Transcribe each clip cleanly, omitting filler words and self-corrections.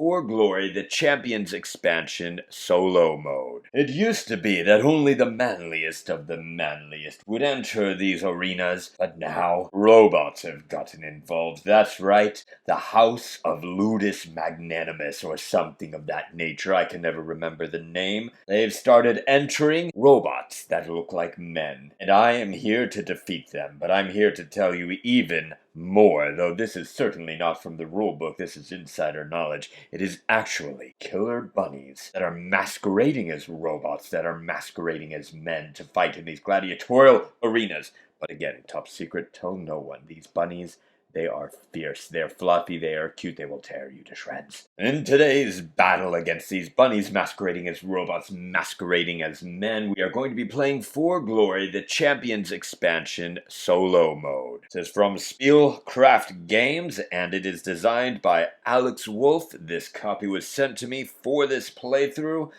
For Glory, the Champions Expansion Solo Mode. It used to be that only the manliest of the manliest would enter these arenas, but now robots have gotten involved. That's right, the House of Ludus Magnanimous, or something of that nature. I can never remember the name. They've started entering robots that look like men, and I am here to defeat them, but I'm here to tell you even more, though this is certainly not from the rulebook. This is insider knowledge. It is actually killer bunnies that are masquerading as robots, that are masquerading as men to fight in these gladiatorial arenas. But again, top secret, tell no one. These bunnies, they are fierce, they're fluffy, they are cute, they will tear you to shreds. In today's battle against these bunnies masquerading as robots, masquerading as men, we are going to be playing For Glory, the Champions Expansion Solo Mode. This is from Spielcraft Games, and it is designed by Alex Wolf. This copy was sent to me for this playthrough.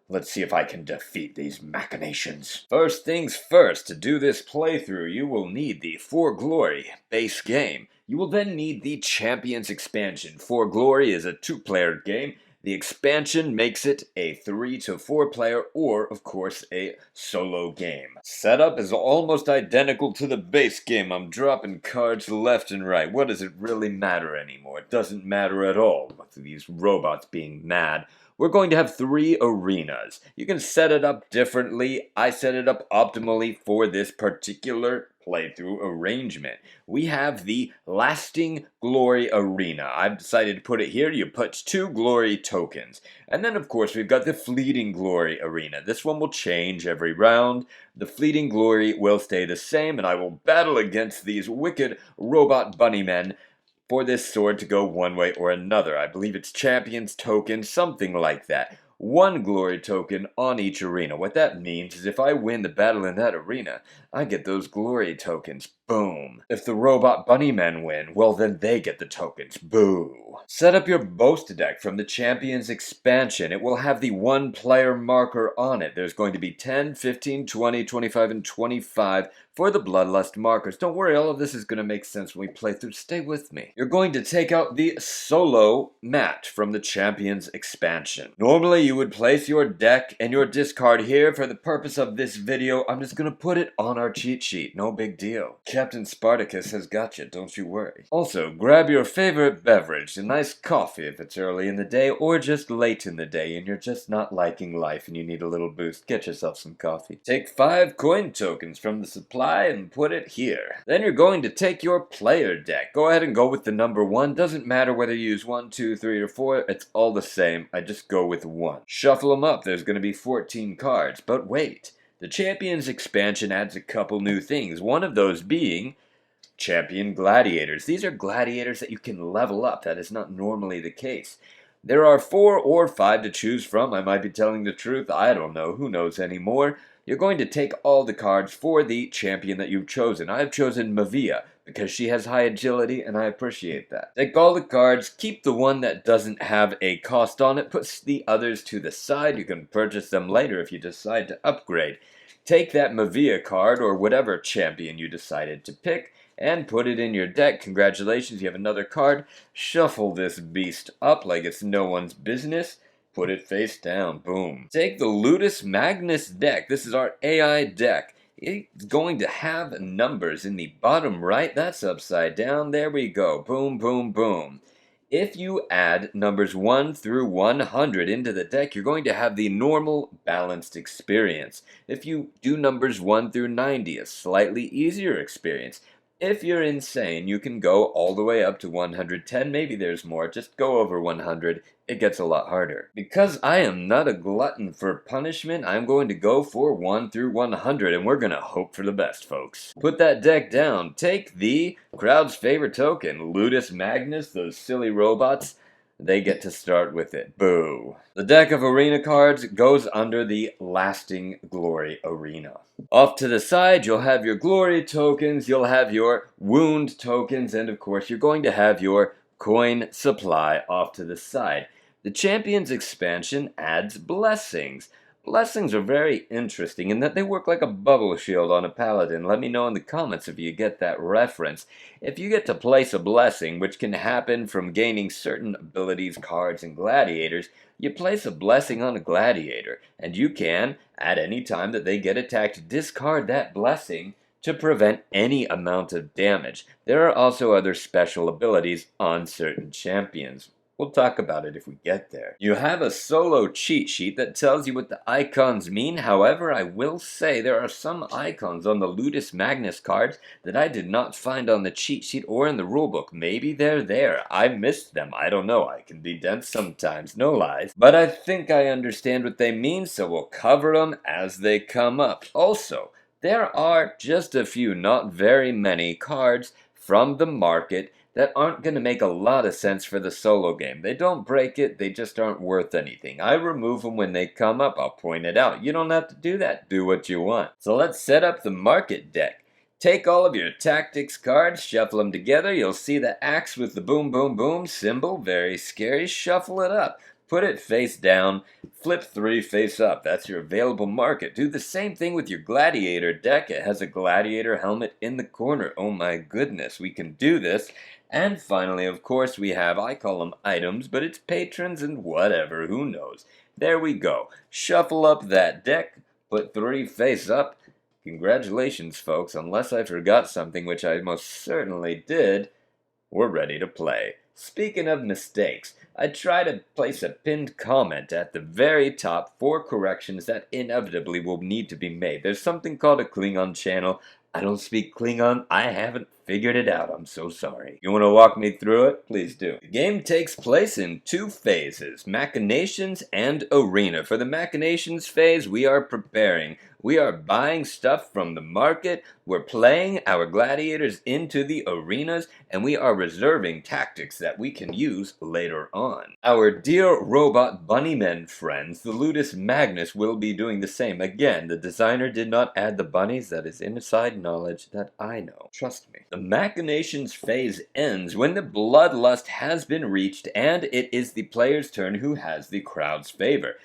Let's see if I can defeat these machinations. First things first, to do this playthrough, you will need the For Glory base game. You will then need the Champions Expansion. For Glory is a 2-player game. The expansion makes it a 3 to 4 player, or, of course, a solo game. Setup is almost identical to the base game. I'm dropping cards left and right. What does it really matter anymore? It doesn't matter at all with these robots being mad. We're going to have 3 arenas. You can set it up differently. I set it up optimally for this particular playthrough arrangement. We have the Lasting Glory Arena. I've decided to put it here. You put 2 glory tokens. And then, of course, we've got the Fleeting Glory Arena. This one will change every round. The Fleeting Glory will stay the same, and I will battle against these wicked robot bunny men for this sword to go one way or another. I believe it's Champions Token, something like that. 1 glory token on each arena. What that means is if I win the battle in that arena, I get those glory tokens. Boom. If the robot bunny men win, well then they get the tokens. Boo. Set up your Boast Deck from the Champions Expansion. It will have the 1-player marker on it. There's going to be 10, 15, 20, 25, and 25 for the Bloodlust markers. Don't worry, all of this is going to make sense when we play through. Stay with me. You're going to take out the Solo mat from the Champions Expansion. Normally, you would place your deck and your discard here. For the purpose of this video, I'm just going to put it on our cheat sheet. No big deal. Captain Spartacus has got you, don't you worry. Also, grab your favorite beverage, a nice coffee if it's early in the day, or just late in the day and you're just not liking life and you need a little boost. Get yourself some coffee. Take 5 coin tokens from the supply and put it here. Then you're going to take your player deck. Go ahead and go with the number 1. Doesn't matter whether you use 1, 2, 3, or 4. It's all the same. I just go with 1. Shuffle them up. There's going to be 14 cards. But wait. The Champions Expansion adds a couple new things. One of those being Champion Gladiators. These are gladiators that you can level up. That is not normally the case. There are 4 or 5 to choose from. I might be telling the truth. I don't know. Who knows anymore? You're going to take all the cards for the champion that you've chosen. I've chosen Mavia because she has high agility and I appreciate that. Take all the cards, keep the one that doesn't have a cost on it, put the others to the side. You can purchase them later if you decide to upgrade. Take that Mavia card or whatever champion you decided to pick and put it in your deck. Congratulations, you have another card. Shuffle this beast up like it's no one's business. Put it face down. Boom. Take the Ludus Magnus deck. This is our AI deck. It's going to have numbers in the bottom right. That's upside down. There we go. Boom, boom, boom. If you add numbers 1 through 100 into the deck, you're going to have the normal balanced experience. If you do numbers 1 through 90, a slightly easier experience. If you're insane, you can go all the way up to 110. Maybe there's more. Just go over 100. It gets a lot harder. Because I am not a glutton for punishment, I'm going to go for 1 through 100, and we're going to hope for the best, folks. Put that deck down. Take the crowd's favorite token, Ludus Magnus, those silly robots. They get to start with it. Boo. The deck of arena cards goes under the Lasting Glory Arena. Off to the side, you'll have your glory tokens, you'll have your wound tokens, and of course you're going to have your coin supply off to the side. The Champions Expansion adds blessings. Blessings are very interesting in that they work like a bubble shield on a paladin. Let me know in the comments if you get that reference. If you get to place a blessing, which can happen from gaining certain abilities, cards, and gladiators, you place a blessing on a gladiator, and you can, at any time that they get attacked, discard that blessing to prevent any amount of damage. There are also other special abilities on certain champions. We'll talk about it if we get there. You have a solo cheat sheet that tells you what the icons mean. However, I will say there are some icons on the Ludus Magnus cards that I did not find on the cheat sheet or in the rulebook. Maybe they're there. I missed them. I don't know. I can be dense sometimes, no lies. But I think I understand what they mean, so we'll cover them as they come up. Also, there are just a few, not very many, cards from the market that aren't going to make a lot of sense for the solo game. They don't break it, they just aren't worth anything. I remove them when they come up, I'll point it out. You don't have to do that, do what you want. So let's set up the market deck. Take all of your tactics cards, shuffle them together, you'll see the axe with the boom boom boom symbol, very scary, shuffle it up. Put it face down, flip 3 face up. That's your available market. Do the same thing with your Gladiator deck. It has a Gladiator helmet in the corner. Oh my goodness, we can do this. And finally, of course, we have, I call them items, but it's patrons and whatever, who knows. There we go. Shuffle up that deck, put 3 face up. Congratulations, folks. Unless I forgot something, which I most certainly did, we're ready to play. Speaking of mistakes, I try to place a pinned comment at the very top for corrections that inevitably will need to be made. There's something called a Klingon channel. I don't speak Klingon. I haven't figured it out. I'm so sorry. You want to walk me through it? Please do. The game takes place in 2 phases, Machinations and Arena. For the Machinations phase, we are preparing. We are buying stuff from the market, we're playing our gladiators into the arenas, and we are reserving tactics that we can use later on. Our dear robot bunnymen friends, the Ludus Magnus, will be doing the same. Again, the designer did not add the bunnies. That is inside knowledge that I know. Trust me. The Machinations phase ends when the bloodlust has been reached, and it is the player's turn who has the crowd's favor.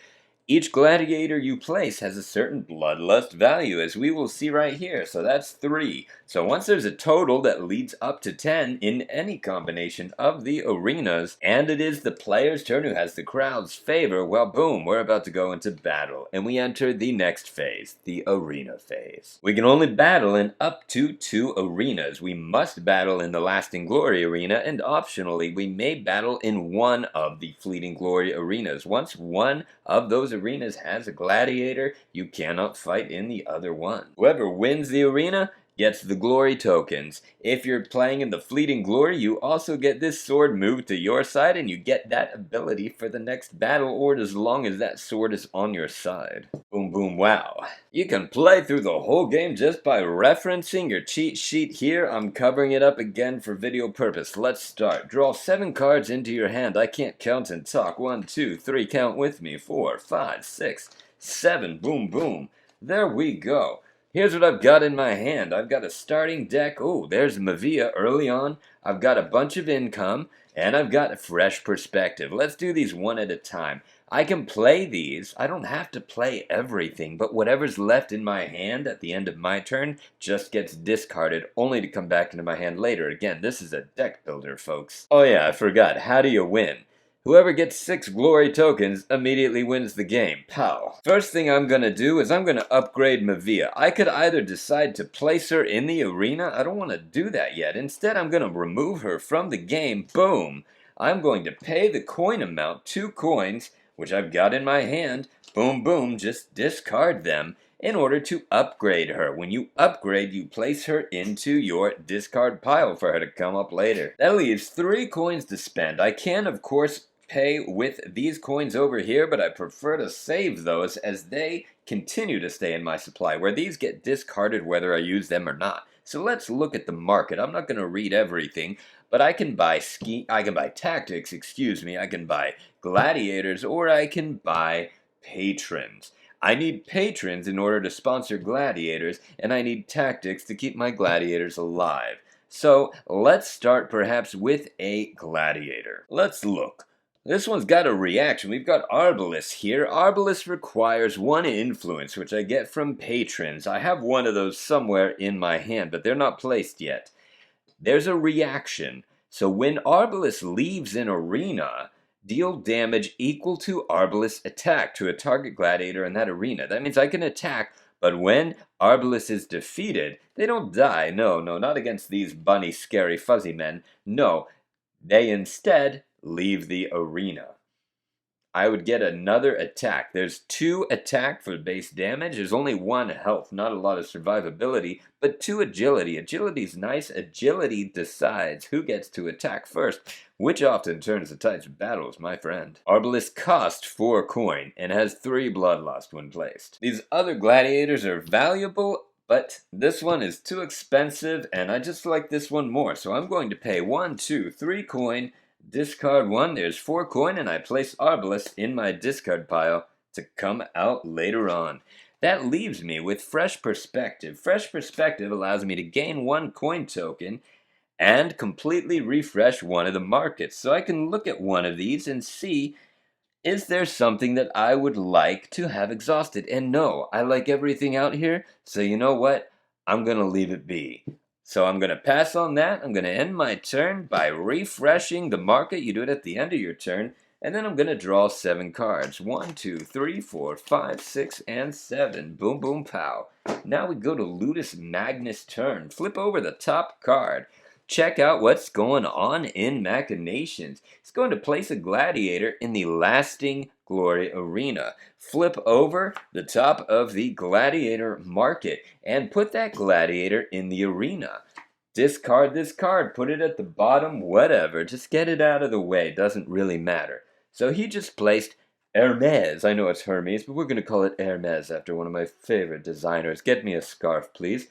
Each gladiator you place has a certain bloodlust value, as we will see right here, so that's 3. So once there's a total that leads up to 10 in any combination of the arenas, and it is the player's turn who has the crowd's favor, well boom, we're about to go into battle, and we enter the next phase, the arena phase. We can only battle in up to 2 arenas. We must battle in the Lasting Glory arena, and optionally we may battle in one of the Fleeting Glory arenas. Once one of those arenas has a gladiator, you cannot fight in the other one. Whoever wins the arena gets the glory tokens. If you're playing in the Fleeting Glory, you also get this sword moved to your side, and you get that ability for the next battle, or as long as that sword is on your side. Boom boom wow. You can play through the whole game just by referencing your cheat sheet here. I'm covering it up again for video purpose. Let's start. Draw 7 cards into your hand. I can't count and talk. 1, 2, 3, count with me. 4, 5, 6, 7. Boom boom. There we go. Here's what I've got in my hand. I've got a starting deck. Oh, there's Mavia early on. I've got a bunch of income, and I've got a fresh perspective. Let's do these one at a time. I can play these. I don't have to play everything, but whatever's left in my hand at the end of my turn just gets discarded, only to come back into my hand later. Again, this is a deck builder, folks. Oh yeah, I forgot. How do you win? Whoever gets 6 glory tokens immediately wins the game. Pow. First thing I'm gonna do is I'm gonna upgrade Mavia. I could either decide to place her in the arena. I don't want to do that yet. Instead, I'm gonna remove her from the game. Boom. I'm going to pay the coin amount, 2 coins, which I've got in my hand. Boom, boom, just discard them in order to upgrade her. When you upgrade, you place her into your discard pile for her to come up later. That leaves 3 coins to spend. I can, of course, pay with these coins over here, but I prefer to save those as they continue to stay in my supply, where these get discarded whether I use them or not. So let's look at the market. I'm not going to read everything, but I can buy tactics, I can buy gladiators, or I can buy patrons. I need patrons in order to sponsor gladiators, and I need tactics to keep my gladiators alive. So let's start perhaps with a gladiator. Let's look. This one's got a reaction. We've got Arbalest here. Arbalest requires 1 influence, which I get from patrons. I have one of those somewhere in my hand, but they're not placed yet. There's a reaction. So when Arbalest leaves an arena, deal damage equal to Arbalest's attack to a target gladiator in that arena. That means I can attack, but when Arbalest is defeated, they don't die. No, not against these bunny, scary, fuzzy men. No, they instead leave the arena. I would get another attack. There's 2 attack for base damage. There's only 1 health, not a lot of survivability, but 2 agility. Agility's nice. Agility decides who gets to attack first, which often turns the tides of battles, my friend. Arbalest cost 4 coin and has 3 bloodlust when placed. These other gladiators are valuable, but this one is too expensive, and I just like this one more. So I'm going to pay 1, 2, 3 coin, discard 1, there's 4 coin, and I place Arbalest in my discard pile to come out later on. That leaves me with Fresh Perspective. Fresh Perspective allows me to gain 1 coin token and completely refresh one of the markets. So I can look at one of these and see, is there something that I would like to have exhausted? And no, I like everything out here, so you know what? I'm going to leave it be. So I'm going to pass on that. I'm going to end my turn by refreshing the market. You do it at the end of your turn. And then I'm going to draw 7 cards. 1, 2, 3, 4, 5, 6, and 7. Boom, boom, pow. Now we go to Ludus Magnus turn. Flip over the top card. Check out what's going on in Machinations. It's going to place a gladiator in the Lasting Glory Arena. Flip over the top of the gladiator market and put that gladiator in the arena. Discard this card, put it at the bottom, whatever. Just get it out of the way, doesn't really matter. So he just placed Hermes. I know it's Hermes, but we're going to call it Hermes after one of my favorite designers. Get me a scarf, please.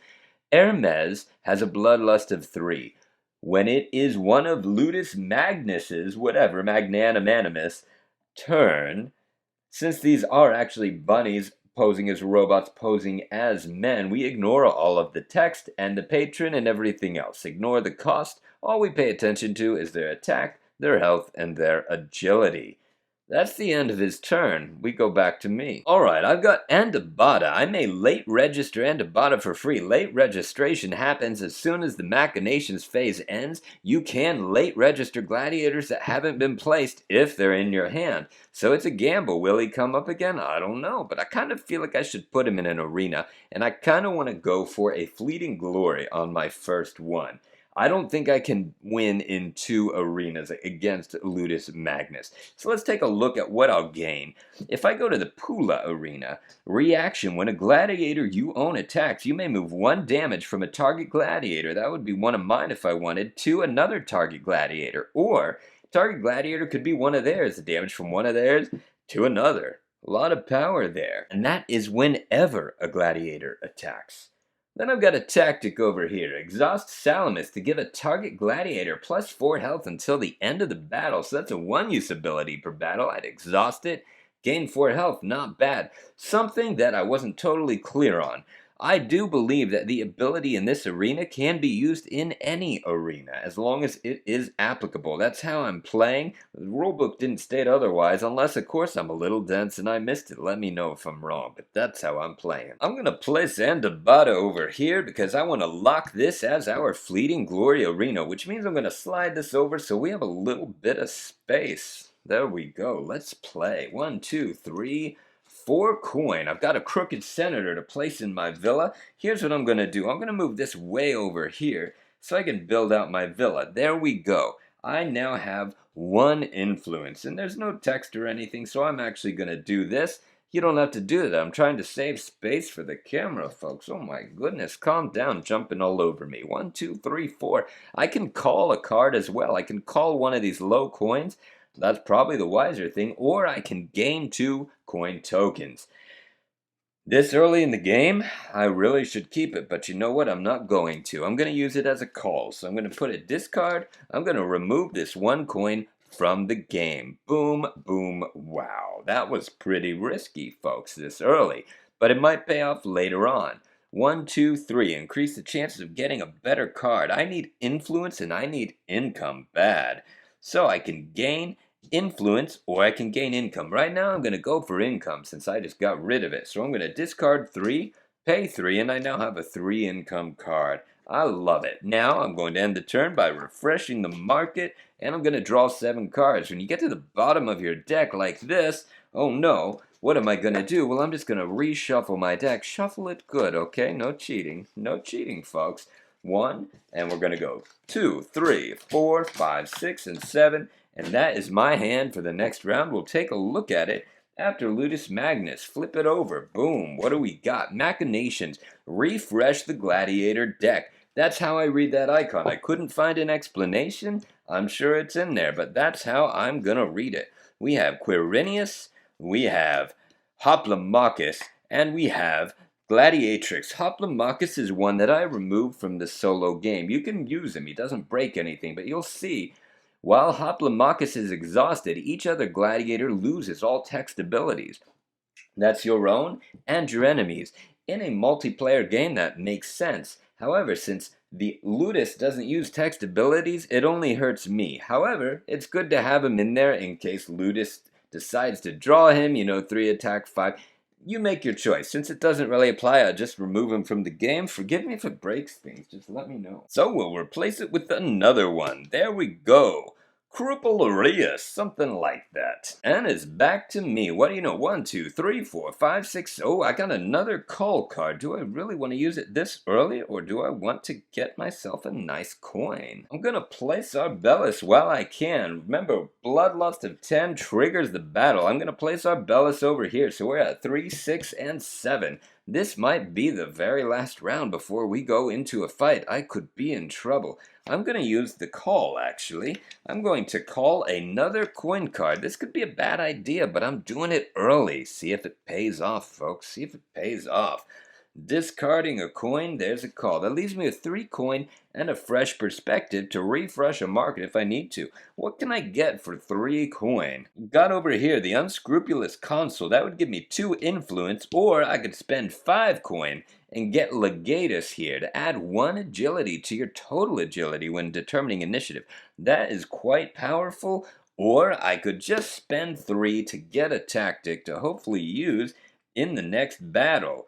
Hermes has a bloodlust of 3. When it is one of Ludus Magnus's, whatever, magnanimous, turn, since these are actually bunnies posing as robots, posing as men, we ignore all of the text and the patron and everything else. Ignore the cost. All we pay attention to is their attack, their health, and their agility. That's the end of his turn. We go back to me. Alright, I've got Andabata. I may late register Andabata for free. Late registration happens as soon as the Machinations Phase ends. You can late register gladiators that haven't been placed if they're in your hand. So it's a gamble. Will he come up again? I don't know, but I kind of feel like I should put him in an arena, and I kind of want to go for a fleeting glory on my first one. I don't think I can win in 2 arenas against Ludus Magnus. So let's take a look at what I'll gain. If I go to the Pula arena, reaction, when a gladiator you own attacks, you may move 1 damage from a target gladiator. That would be one of mine if I wanted, to another target gladiator. Or, target gladiator could be one of theirs. The damage from one of theirs to another. A lot of power there. And that is whenever a gladiator attacks. Then I've got a tactic over here. Exhaust Salamis to give a target gladiator plus 4 health until the end of the battle. So that's a 1 use ability per battle. I'd exhaust it, gain 4 health. Not bad. Something that I wasn't totally clear on. I do believe that the ability in this arena can be used in any arena, as long as it is applicable. That's how I'm playing. The rulebook didn't state otherwise, unless, of course, I'm a little dense and I missed it. Let me know if I'm wrong, but that's how I'm playing. I'm going to place Andabata over here because I want to lock this as our Fleeting Glory Arena, which means I'm going to slide this over so we have a little bit of space. There we go. Let's play. 1, 2, 3... 4 coin. I've got a crooked senator to place in my villa. Here's what I'm going to do. I'm going to move this way over here so I can build out my villa. There we go. I now have 1 influence, and there's no text or anything, so I'm actually going to do this. You don't have to do that. I'm trying to save space for the camera, folks. Oh my goodness, calm down, jumping all over me. 1, 2, 3, 4. I can call a card as well. I can call one of these low coins. That's probably the wiser thing, or I can gain 2 coin tokens. This early in the game, I really should keep it, but you know what? I'm not going to. I'm going to use it as a call, so I'm going to put a discard. I'm going to remove this 1 coin from the game. Boom, boom, wow. That was pretty risky, folks, this early, but it might pay off later on. 1, 2, 3. Increase the chances of getting a better card. I need influence and I need income bad, so I can gain influence, or I can gain income. Right now I'm going to go for income since I just got rid of it. So I'm going to discard 3, pay 3, and I now have a 3 income card. I love it. Now I'm going to end the turn by refreshing the market, and I'm going to draw 7 cards. When you get to the bottom of your deck like this, oh no, what am I going to do? Well, I'm just going to reshuffle my deck. Shuffle it good, okay? No cheating. No cheating, folks. 1, and we're going to go 2, 3, 4, 5, 6, and 7. And that is my hand for the next round. We'll take a look at it after Ludus Magnus. Flip it over. Boom. What do we got? Machinations. Refresh the Gladiator deck. That's how I read that icon. I couldn't find an explanation. I'm sure it's in there, but that's how I'm going to read it. We have Quirinius, we have Hoplomachus, and we have Gladiatrix. Hoplomachus is one that I removed from the solo game. You can use him. He doesn't break anything, but you'll see while Hoplomachus is exhausted, each other gladiator loses all text abilities. That's your own and your enemies. In a multiplayer game, that makes sense. However, since the Ludus doesn't use text abilities, it only hurts me. However, it's good to have him in there in case Ludus decides to draw him, 3 attack, 5. You make your choice. Since it doesn't really apply, I'll just remove him from the game. Forgive me if it breaks things. Just let me know. So we'll replace it with another one. There we go. Crupularius, something like that. And it's back to me. What do you know? 1, 2, 3, 4, 5, 6. Oh, I got another call card. Do I really want to use it this early, or do I want to get myself a nice coin? I'm going to place Arbellus while I can. Remember, Bloodlust of 10 triggers the battle. I'm going to place Arbellus over here. So we're at 3, 6, and 7. This might be the very last round before we go into a fight. I could be in trouble. I'm going to use the call, actually. I'm going to call another coin card. This could be a bad idea, but I'm doing it early. See if it pays off, folks. See if it pays off. Discarding a coin, there's a call. That leaves me with 3 coin and a fresh perspective to refresh a market if I need to. What can I get for 3 coin? Got over here the unscrupulous consul. That would give me 2 influence, or I could spend 5 coin and get Legatus here to add 1 agility to your total agility when determining initiative. That is quite powerful. Or I could just spend 3 to get a tactic to hopefully use in the next battle.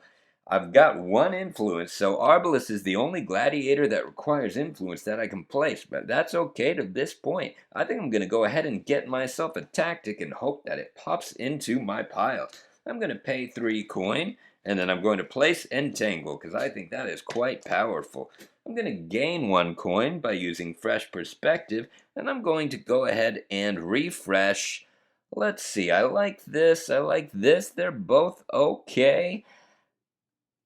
I've got 1 influence, so Arbellus is the only gladiator that requires influence that I can place, but that's okay to this point. I think I'm going to go ahead and get myself a tactic and hope that it pops into my pile. I'm going to pay 3 coin, and then I'm going to place Entangle, because I think that is quite powerful. I'm going to gain 1 coin by using Fresh Perspective, and I'm going to go ahead and refresh. Let's see, I like this, they're both okay.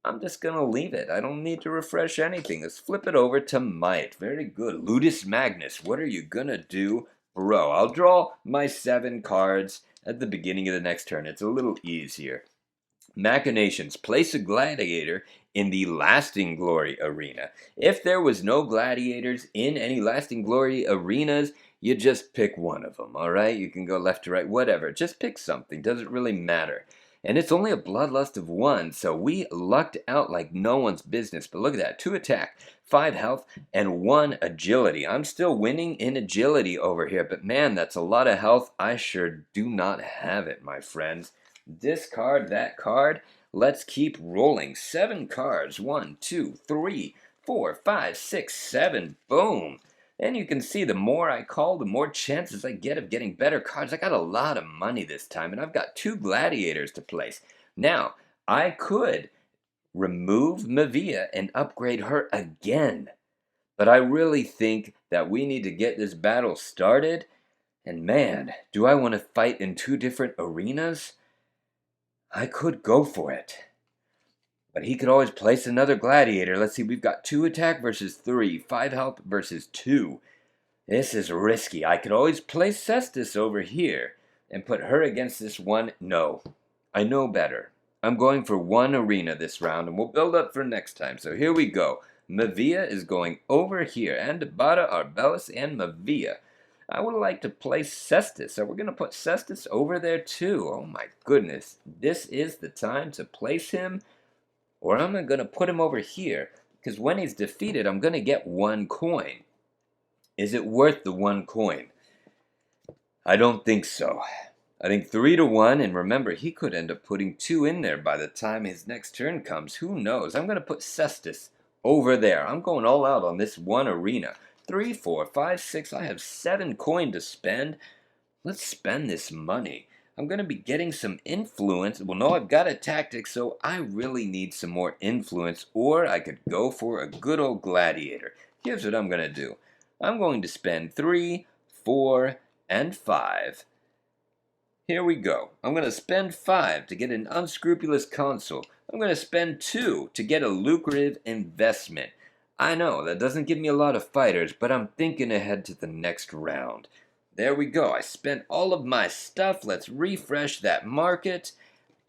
I'm just going to leave it. I don't need to refresh anything. Let's flip it over to Might. Very good. Ludus Magnus, what are you going to do? Bro, I'll draw my 7 cards at the beginning of the next turn. It's a little easier. Machinations. Place a gladiator in the Lasting Glory arena. If there was no gladiators in any Lasting Glory arenas, you just pick one of them, alright? You can go left to right, whatever. Just pick something. Doesn't really matter. And it's only a Bloodlust of 1, so we lucked out like no one's business. But look at that, 2 attack, 5 health, and 1 agility. I'm still winning in agility over here, but man, that's a lot of health. I sure do not have it, my friends. Discard that card. Let's keep rolling. 7 cards. 1, 2, 3, 4, 5, 6, 7. Boom. And you can see the more I call, the more chances I get of getting better cards. I got a lot of money this time, and I've got 2 gladiators to place. Now, I could remove Mavia and upgrade her again. But I really think that we need to get this battle started. And man, do I want to fight in 2 different arenas? I could go for it. But he could always place another gladiator. Let's see, we've got 2 attack versus 3, 5 health versus 2. This is risky. I could always place Cestus over here and put her against this one. No, I know better. I'm going for 1 arena this round, and we'll build up for next time. So here we go. Mavia is going over here. Andibata, Arbellus, and Mavia. I would like to place Cestus, so we're going to put Cestus over there too. Oh my goodness. This is the time to place him. Or I'm going to put him over here, because when he's defeated, I'm going to get 1 coin. Is it worth the 1 coin? I don't think so. I think 3-1, and remember, he could end up putting 2 in there by the time his next turn comes. Who knows? I'm going to put Cestus over there. I'm going all out on this one arena. 3, 4, 5, 6. I have 7 coin to spend. Let's spend this money. I'm going to be getting some influence. Well, no, I've got a tactic, so I really need some more influence, or I could go for a good old gladiator. Here's what I'm going to do. I'm going to spend 3, 4, and 5. Here we go. I'm going to spend 5 to get an unscrupulous consul. I'm going to spend 2 to get a lucrative investment. I know, that doesn't give me a lot of fighters, but I'm thinking ahead to the next round. There we go. I spent all of my stuff. Let's refresh that market,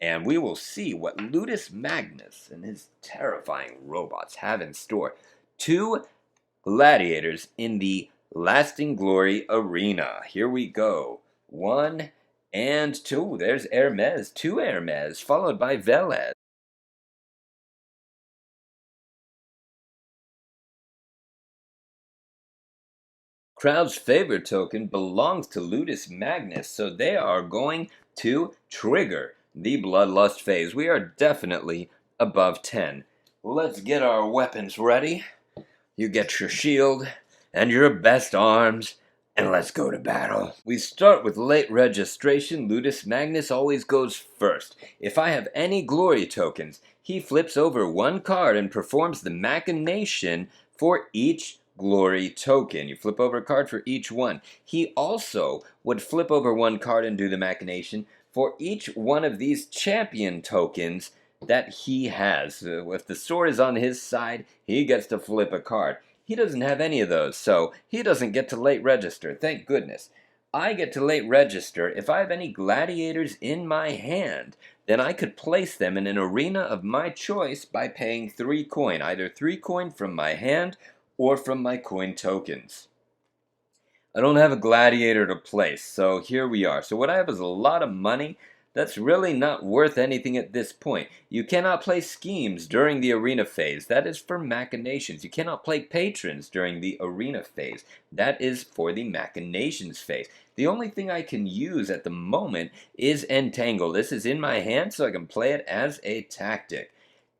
and we will see what Ludus Magnus and his terrifying robots have in store. 2 gladiators in the Lasting Glory Arena. Here we go. 1 and 2. There's Hermes. 2 Hermes, followed by Velez. Crowd's favorite token belongs to Ludus Magnus, so they are going to trigger the Bloodlust phase. We are definitely above 10. Let's get our weapons ready. You get your shield and your best arms, and let's go to battle. We start with late registration. Ludus Magnus always goes first. If I have any glory tokens, he flips over 1 card and performs the machination for each glory token. You flip over a card for each one. He also would flip over 1 card and do the machination for each one of these champion tokens that he has. If the sword is on his side, he gets to flip a card. He doesn't have any of those, so he doesn't get to late register, thank goodness. I get to late register if I have any gladiators in my hand. Then I could place them in an arena of my choice by paying 3 coin, either 3 coin from my hand or from my coin tokens. I don't have a gladiator to place, so here we are. So what I have is a lot of money that's really not worth anything at this point. You cannot play schemes during the arena phase. That is for machinations. You cannot play patrons during the arena phase. That is for the machinations phase. The only thing I can use at the moment is entangle. This is in my hand, so I can play it as a tactic.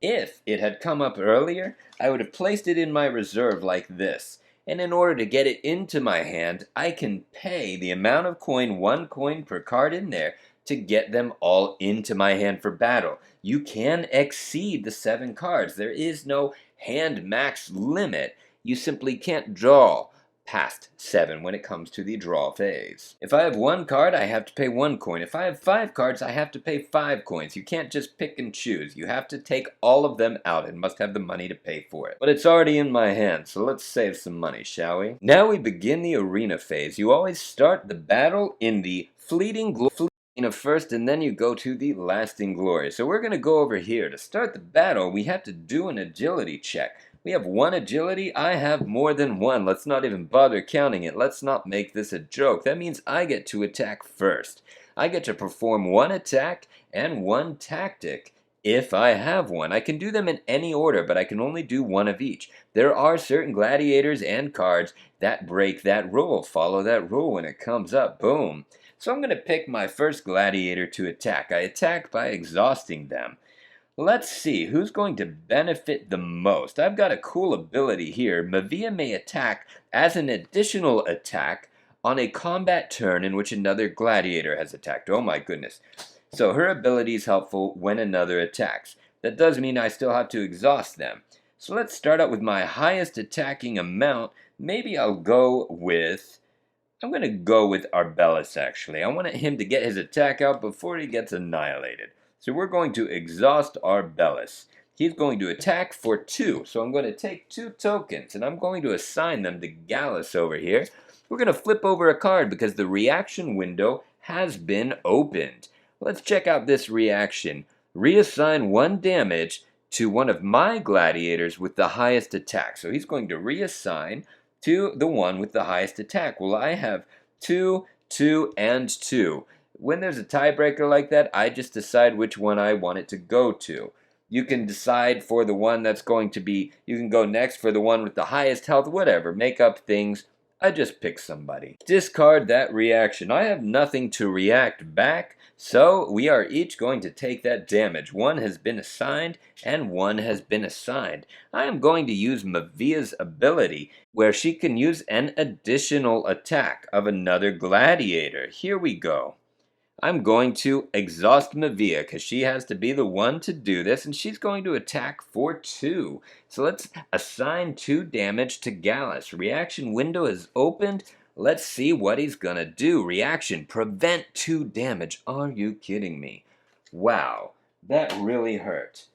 If it had come up earlier, I would have placed it in my reserve like this. And in order to get it into my hand, I can pay the amount of coin, 1 coin per card in there, to get them all into my hand for battle. You can exceed the 7 cards. There is no hand max limit. You simply can't draw past 7 when it comes to the draw phase. If I have 1 card, I have to pay 1 coin. If I have 5 cards, I have to pay 5 coins. You can't just pick and choose. You have to take all of them out and must have the money to pay for it. But it's already in my hand, so let's save some money, shall we? Now we begin the arena phase. You always start the battle in the fleeting first, and then you go to the lasting glory. So we're going to go over here. To start the battle, we have to do an agility check. We have 1 agility. I have more than 1. Let's not even bother counting it. Let's not make this a joke. That means I get to attack first. I get to perform 1 attack and 1 tactic if I have 1. I can do them in any order, but I can only do 1 of each. There are certain gladiators and cards that break that rule. Follow that rule when it comes up. Boom. So I'm going to pick my first gladiator to attack. I attack by exhausting them. Let's see who's going to benefit the most. I've got a cool ability here. Mavia may attack as an additional attack on a combat turn in which another gladiator has attacked. Oh my goodness. So her ability is helpful when another attacks. That does mean I still have to exhaust them. So let's start out with my highest attacking amount. Maybe I'll go with... I'm going to go with Arbellus, actually. I want him to get his attack out before he gets annihilated. So we're going to exhaust Arbellus. He's going to attack for 2. So I'm going to take 2 tokens, and I'm going to assign them to Gallus over here. We're going to flip over a card because the reaction window has been opened. Let's check out this reaction. Reassign 1 damage to one of my gladiators with the highest attack. So he's going to reassign to the one with the highest attack. Well, I have 2, 2, and 2. When there's a tiebreaker like that, I just decide which one I want it to go to. You can decide for the one that's going to be, you can go next for the one with the highest health, whatever. Make up things I just pick somebody. Discard that reaction. I have nothing to react back, so we are each going to take that damage. One has been assigned, and one has been assigned. I am going to use Mavia's ability, where she can use an additional attack of another gladiator. Here we go. I'm going to exhaust Mavia because she has to be the one to do this, and she's going to attack for 2. So let's assign 2 damage to Gallus. Reaction window is opened. Let's see what he's going to do. Reaction, prevent 2 damage. Are you kidding me? Wow, that really hurt.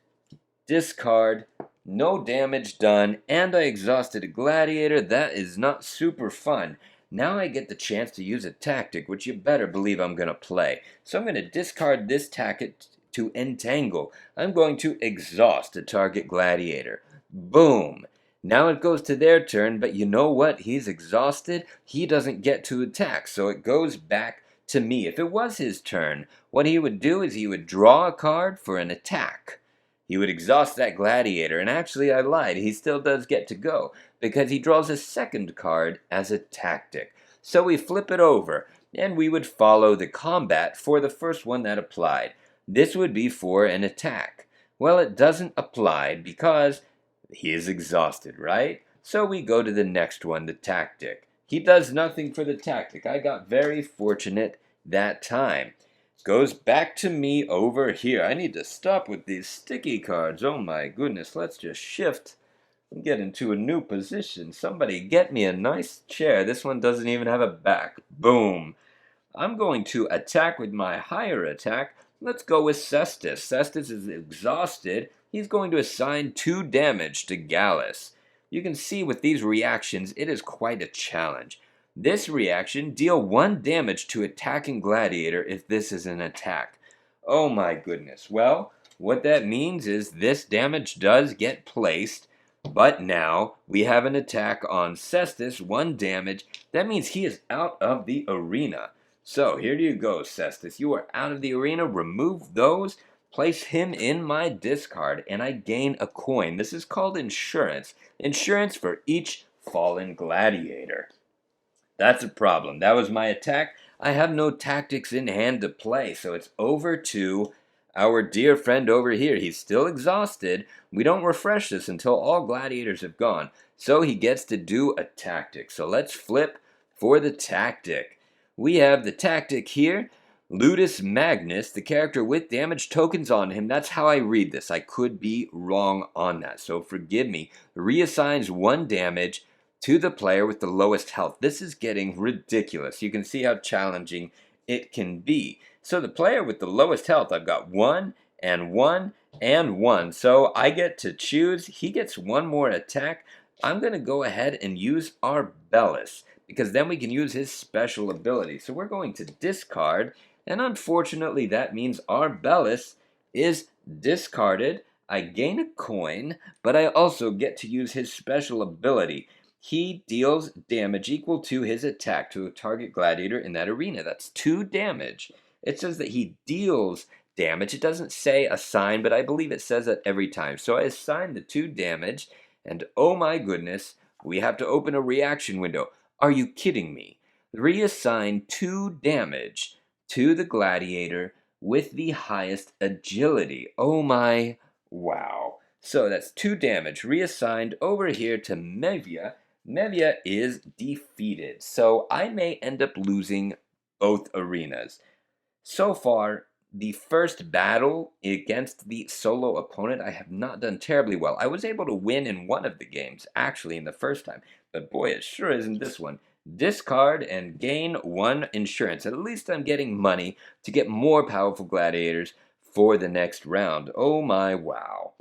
Discard, no damage done, and I exhausted a gladiator. That is not super fun. Now I get the chance to use a tactic, which you better believe I'm going to play. So I'm going to discard this tactic to entangle. I'm going to exhaust a target gladiator. Boom! Now it goes to their turn, but you know what? He's exhausted. He doesn't get to attack, so it goes back to me. If it was his turn, what he would do is he would draw a card for an attack. He would exhaust that gladiator, and actually I lied, he still does get to go, because he draws a second card as a tactic. So we flip it over, and we would follow the combat for the first one that applied. This would be for an attack. Well, it doesn't apply because he is exhausted, right? So we go to the next one, the tactic. He does nothing for the tactic. I got very fortunate that time. Goes back to me over here. I need to stop with these sticky cards. Oh my goodness, let's just shift and get into a new position. Somebody get me a nice chair. This one doesn't even have a back. Boom. I'm going to attack with my higher attack. Let's go with Cestus. Cestus is exhausted. He's going to assign 2 damage to Gallus. You can see with these reactions, it is quite a challenge. This reaction, deal 1 damage to attacking gladiator if this is an attack. Oh my goodness. Well, what that means is this damage does get placed, but now we have an attack on Cestus, 1 damage. That means he is out of the arena. So here you go, Cestus. You are out of the arena. Remove those. Place him in my discard, and I gain a coin. This is called insurance. Insurance for each fallen gladiator. That's a problem. That was my attack. I have no tactics in hand to play, so it's over to our dear friend over here. He's still exhausted. We don't refresh this until all gladiators have gone, so he gets to do a tactic. So let's flip for the tactic. We have the tactic here. Ludus Magnus, the character with damage tokens on him. That's how I read this. I could be wrong on that, so forgive me. Reassigns 1 damage to the player with the lowest health. This is getting ridiculous. You can see how challenging it can be. So the player with the lowest health, I've got 1 and 1 and 1. So I get to choose. He gets 1 more attack. I'm going to go ahead and use Arbellus, because then we can use his special ability. So we're going to discard, and unfortunately that means Arbellus is discarded. I gain a coin, but I also get to use his special ability. He deals damage equal to his attack to a target gladiator in that arena. That's 2 damage. It says that he deals damage. It doesn't say assign, but I believe it says that every time. So I assign the 2 damage, and oh my goodness, we have to open a reaction window. Are you kidding me? Reassign 2 damage to the gladiator with the highest agility. Oh my, wow. So that's 2 damage reassigned over here to Mevia. Mevia is defeated, so I may end up losing both arenas. So far, the first battle against the solo opponent, I have not done terribly well. I was able to win in one of the games, actually in the first time, but boy, it sure isn't this one. Discard and gain 1 insurance. At least I'm getting money to get more powerful gladiators for the next round. Oh my wow.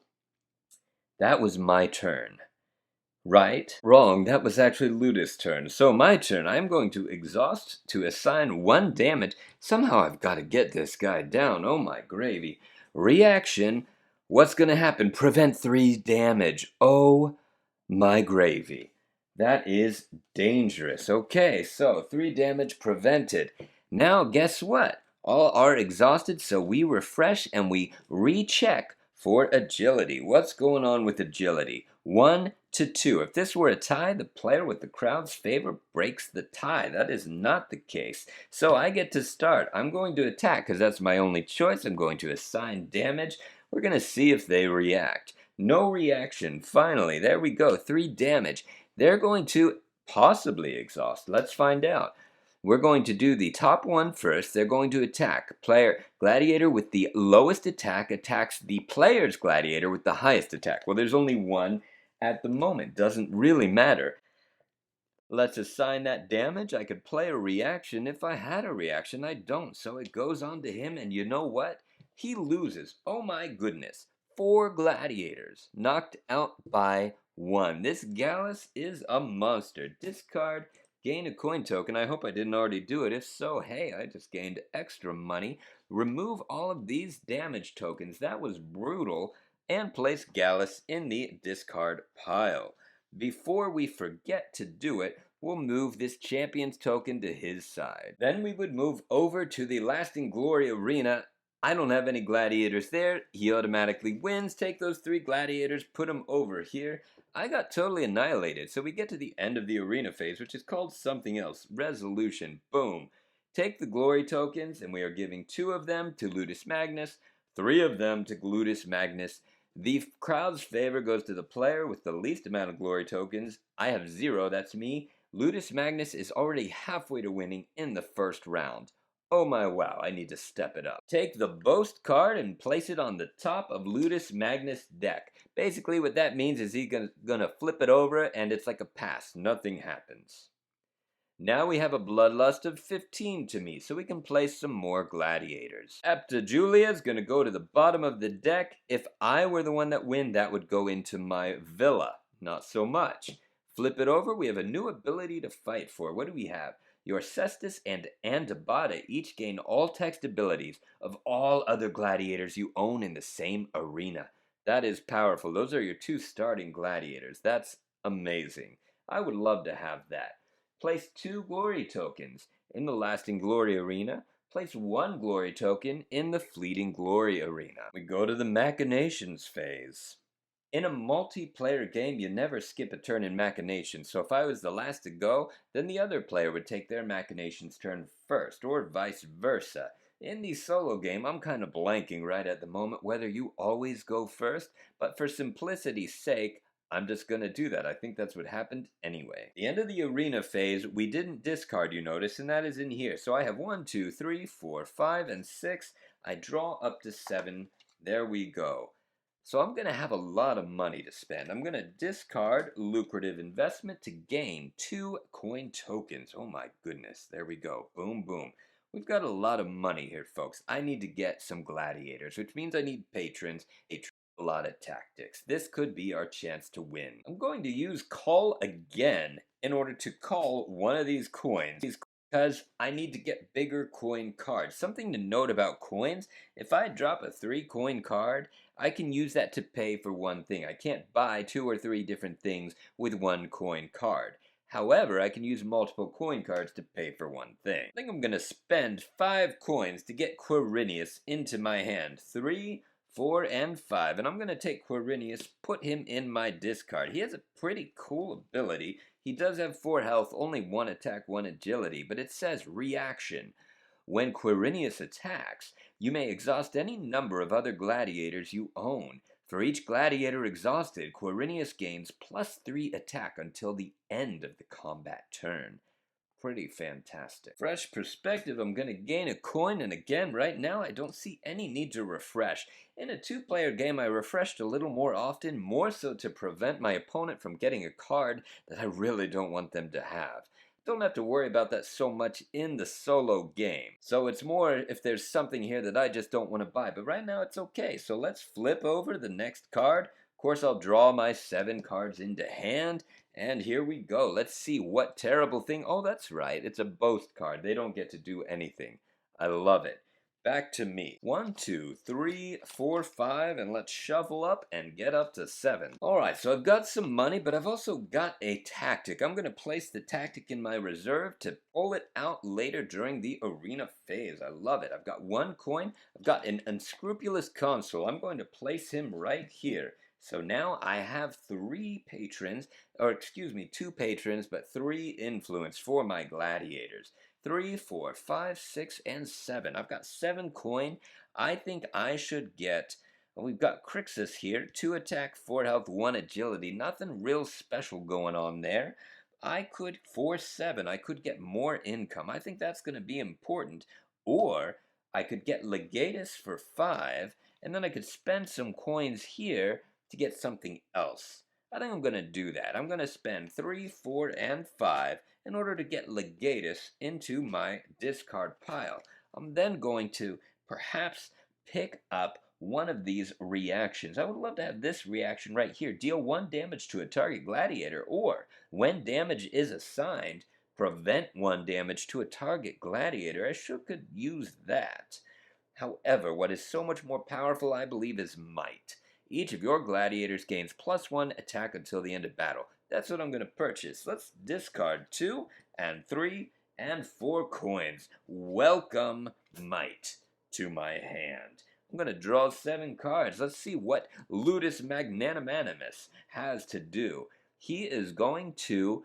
That was my turn. Right? Wrong. That was actually Ludus' turn. So my turn. I'm going to exhaust to assign 1 damage. Somehow I've got to get this guy down. Oh my gravy. Reaction. What's going to happen? Prevent 3 damage. Oh my gravy. That is dangerous. Okay, so 3 damage prevented. Now guess what? All are exhausted, so we refresh and we recheck For agility, what's going on with agility? 1-2. If this were a tie, the player with the crowd's favor breaks the tie. That is not the case. So I get to start. I'm going to attack because that's my only choice. I'm going to assign damage. We're going to see if they react. No reaction. Finally, there we go. 3 damage. They're going to possibly exhaust. Let's find out. We're going to do the top one first. They're going to attack. Player Gladiator with the lowest attack attacks the player's Gladiator with the highest attack. Well, there's only one at the moment. Doesn't really matter. Let's assign that damage. I could play a reaction if I had a reaction. I don't, so it goes on to him, and you know what? He loses. Oh my goodness. 4 Gladiators knocked out by 1. This Gallus is a monster. Discard, gain a coin token. I hope I didn't already do it. If so, hey, I just gained extra money. Remove all of these damage tokens. That was brutal. And place Gallus in the discard pile. Before we forget to do it, we'll move this champion's token to his side. Then we would move over to the Lasting Glory Arena. I don't have any gladiators there. He automatically wins. Take those 3 gladiators, put them over here. I got totally annihilated. So we get to the end of the arena phase, which is called something else. Resolution. Boom. Take the glory tokens, and we are giving 2 of them to Ludus Magnus, 3 of them to Ludus Magnus. The crowd's favor goes to the player with the least amount of glory tokens. I have 0, that's me. Ludus Magnus is already halfway to winning in the first round. Oh my wow, I need to step it up. Take the Boast card and place it on the top of Ludus Magnus' deck. Basically what that means is he's gonna flip it over and it's like a pass. Nothing happens. Now we have a bloodlust of 15 to me, so we can place some more gladiators. Epta Julia's gonna go to the bottom of the deck. If I were the one that win, that would go into my villa. Not so much. Flip it over, we have a new ability to fight for. What do we have? Your Cestus and Antibata each gain all text abilities of all other gladiators you own in the same arena. That is powerful. Those are your 2 starting gladiators. That's amazing. I would love to have that. Place 2 glory tokens in the Lasting Glory Arena. Place 1 glory token in the Fleeting Glory Arena. We go to the Machinations Phase. In a multiplayer game, you never skip a turn in Machinations, so if I was the last to go, then the other player would take their Machinations turn first, or vice versa. In the solo game, I'm kind of blanking right at the moment whether you always go first, but for simplicity's sake, I'm just going to do that. I think that's what happened anyway. The end of the arena phase, we didn't discard, you notice, and that is in here. So I have 1, 2, 3, 4, 5, and 6. I draw up to 7. There we go. So I'm going to have a lot of money to spend. I'm going to discard lucrative investment to gain 2 coin tokens. Oh my goodness. There we go. Boom, boom. We've got a lot of money here, folks. I need to get some gladiators, which means I need patrons, a lot of tactics. This could be our chance to win. I'm going to use call again in order to call one of these coins because I need to get bigger coin cards. Something to note about coins, if I drop a 3 coin card, I can use that to pay for one thing. I can't buy 2 or 3 different things with 1 coin card. However, I can use multiple coin cards to pay for one thing. I think I'm going to spend 5 coins to get Quirinius into my hand. 3, 4, and 5. And I'm going to take Quirinius, put him in my discard. He has a pretty cool ability. He does have 4 health, only 1 attack, 1 agility, but it says reaction. When Quirinius attacks, you may exhaust any number of other gladiators you own. For each gladiator exhausted, Quirinius gains +3 attack until the end of the combat turn. Pretty fantastic. Fresh perspective, I'm going to gain a coin, and again, right now, I don't see any need to refresh. In a 2-player game, I refreshed a little more often, more so to prevent my opponent from getting a card that I really don't want them to have. Don't have to worry about that so much in the solo game. So it's more if there's something here that I just don't want to buy, but right now it's okay. So let's flip over the next card. Of course, I'll draw my 7 cards into hand. And here we go. Let's see what terrible thing. Oh, that's right. It's a boast card. They don't get to do anything. I love it. back to me. 1, 2, 3, 4, 5, and let's shuffle up and get up to 7. Alright, so I've got some money, but I've also got a tactic. I'm going to place the tactic in my reserve to pull it out later during the arena phase. I love it. I've got 1 coin. I've got an unscrupulous consul. I'm going to place him right here. So now I have 3 patrons, or excuse me, 2 patrons, but 3 influence for my gladiators. 3, 4, 5, 6, and 7. I've got 7 coin. I think I should get, well, we've got Crixus here, 2 attack, 4 health, 1 agility. Nothing real special going on there. I could, for 7, I could get more income. I think that's going to be important. Or I could get Legatus for 5, and then I could spend some coins here to get something else. I think I'm going to do that. I'm going to spend 3, 4, and 5 in order to get Legatus into my discard pile. I'm then going to perhaps pick up one of these reactions. I would love to have this reaction right here. Deal 1 damage to a target gladiator, or when damage is assigned, prevent 1 damage to a target gladiator. I sure could use that. However, what is so much more powerful, I believe, is might. Each of your gladiators gains +1 attack until the end of battle. That's what I'm going to purchase. Let's discard 2 and 3 and 4 coins. Welcome might to my hand. I'm going to draw 7 cards. Let's see what Ludus Magnus has to do. He is going to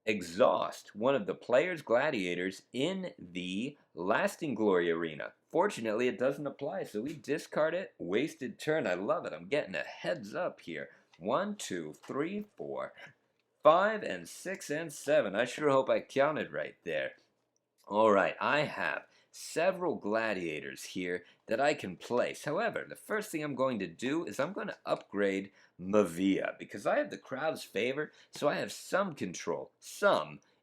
exhaust one of the player's gladiators in the lasting glory arena. Fortunately, it doesn't apply, so we discard it. Wasted turn. I love it. I'm getting a heads up here. 1, 2, 3, 4, 5, and 6, and 7. I sure hope I counted right there. All right, I have several gladiators here that I can place. However, the first thing I'm going to do is I'm going to upgrade Mavia, because I have the crowd's favor, so I have some control,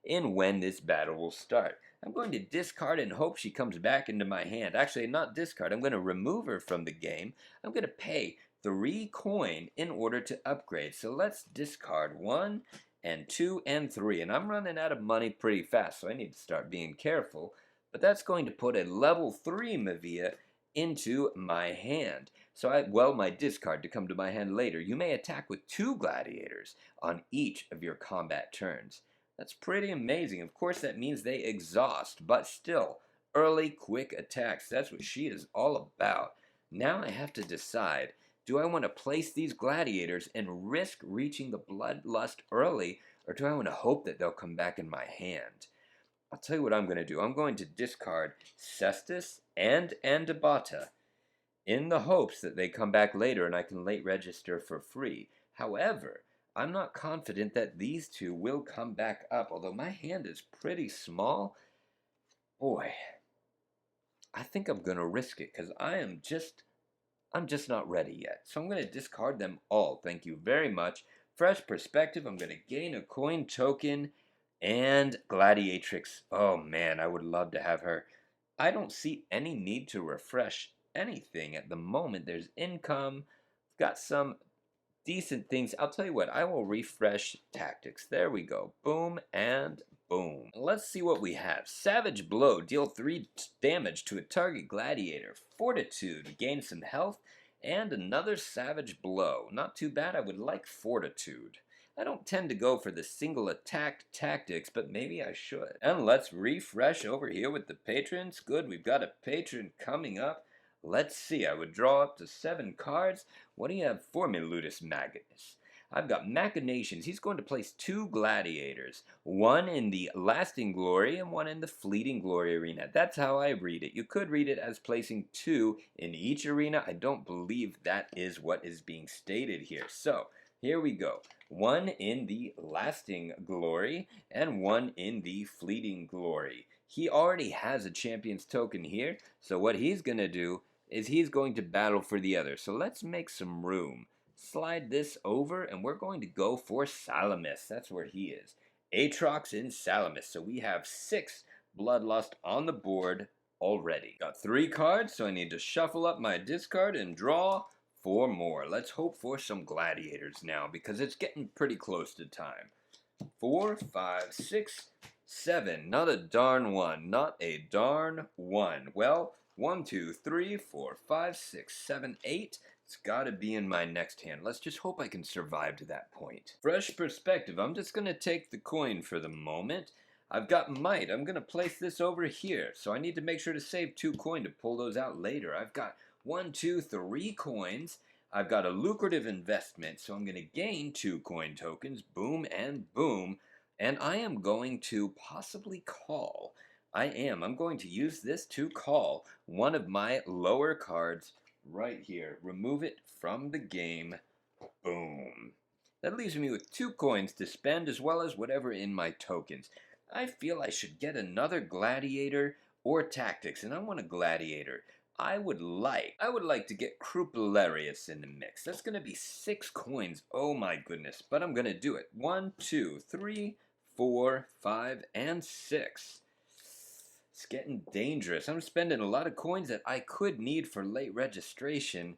in when this battle will start. I'm going to discard and hope she comes back into my hand. Actually, not discard. I'm going to remove her from the game. I'm going to pay 3 coin in order to upgrade. So let's discard 1 and 2 and 3. And I'm running out of money pretty fast, so I need to start being careful. But that's going to put a level 3 Mavia into my hand. So my discard to come to my hand later. You may attack with 2 gladiators on each of your combat turns. That's pretty amazing. Of course, that means they exhaust, but still, early, quick attacks. That's what she is all about. Now I have to decide, do I want to place these gladiators and risk reaching the bloodlust early, or do I want to hope that they'll come back in my hand? I'll tell you what I'm going to do. I'm going to discard Cestus and Andibata in the hopes that they come back later and I can late register for free. However, I'm not confident that these 2 will come back up, although my hand is pretty small. Boy, I think I'm going to risk it because I'm just not ready yet. So I'm going to discard them all. Thank you very much. Fresh perspective. I'm going to gain a coin token and Gladiatrix. Oh man, I would love to have her. I don't see any need to refresh anything at the moment. There's income. Got some decent things. I'll tell you what, I will refresh tactics. There we go. Boom and boom. Let's see what we have. Savage Blow. Deal 3 damage to a target gladiator. Fortitude. Gain some health. And another Savage Blow. Not too bad. I would like Fortitude. I don't tend to go for the single attack tactics, but maybe I should. And let's refresh over here with the patrons. Good, we've got a patron coming up. Let's see, I would draw up to 7 cards. What do you have for me, Ludus Magnus? I've got Machinations. He's going to place 2 gladiators. 1 in the lasting glory and 1 in the fleeting glory arena. That's how I read it. You could read it as placing 2 in each arena. I don't believe that is what is being stated here. So, here we go. 1 in the lasting glory and 1 in the fleeting glory. He already has a champion's token here, so what he's going to do is he's going to battle for the other. So let's make some room. Slide this over, and we're going to go for Salamis. That's where he is. Atrox in Salamis. So we have 6 Bloodlust on the board already. Got 3 cards, so I need to shuffle up my discard and draw 4 more. Let's hope for some gladiators now, because it's getting pretty close to time. 4, 5, 6, 7. Not a darn one. Not a darn one. Well, 1, 2, 3, 4, 5, 6, 7, 8. It's gotta be in my next hand. Let's just hope I can survive to that point. Fresh perspective. I'm just gonna take the coin for the moment. I've got might. I'm gonna place this over here. So I need to make sure to save 2 coin to pull those out later. I've got 1, 2, 3 coins. I've got a lucrative investment, so I'm gonna gain 2 coin tokens. Boom and boom. And I am going to possibly call. I'm going to use this to call one of my lower cards right here. Remove it from the game. Boom. That leaves me with 2 coins to spend as well as whatever in my tokens. I feel I should get another Gladiator or Tactics, and I want a Gladiator. I would like to get Crupularius in the mix. That's going to be 6 coins. Oh my goodness. But I'm going to do it. 1, 2, 3, 4, 5, and 6. It's getting dangerous. I'm spending a lot of coins that I could need for late registration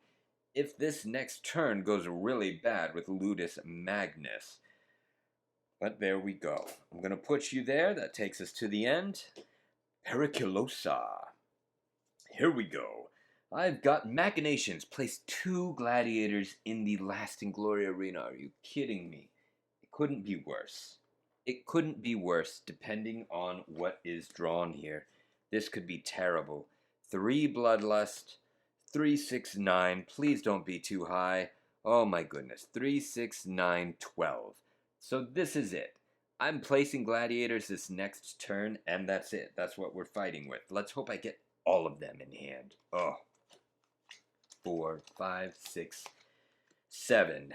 if this next turn goes really bad with Ludus Magnus. But there we go. I'm going to put you there. That takes us to the end. Periculosa. Here we go. I've got Machinations. Place 2 Gladiators in the Lasting Glory Arena. Are you kidding me? It couldn't be worse. It couldn't be worse, depending on what is drawn here. This could be terrible. 3 Bloodlust, 3, 6, 9. Please don't be too high. Oh my goodness. 3, 6, 9, 12. So this is it. I'm placing Gladiators this next turn, and that's it. That's what we're fighting with. Let's hope I get all of them in hand. Oh. 4, 5, 6, 7.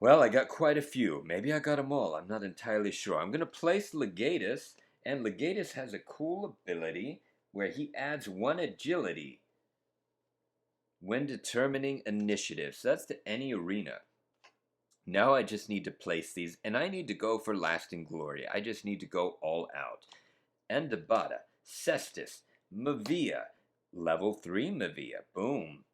Well, I got quite a few. Maybe I got them all. I'm not entirely sure. I'm going to place Legatus, and Legatus has a cool ability where he adds 1 agility when determining initiative. So that's to any arena. Now I just need to place these, and I need to go for Lasting Glory. I just need to go all out. Endabata, Cestus, Mavia, level 3 Mavia. Boom.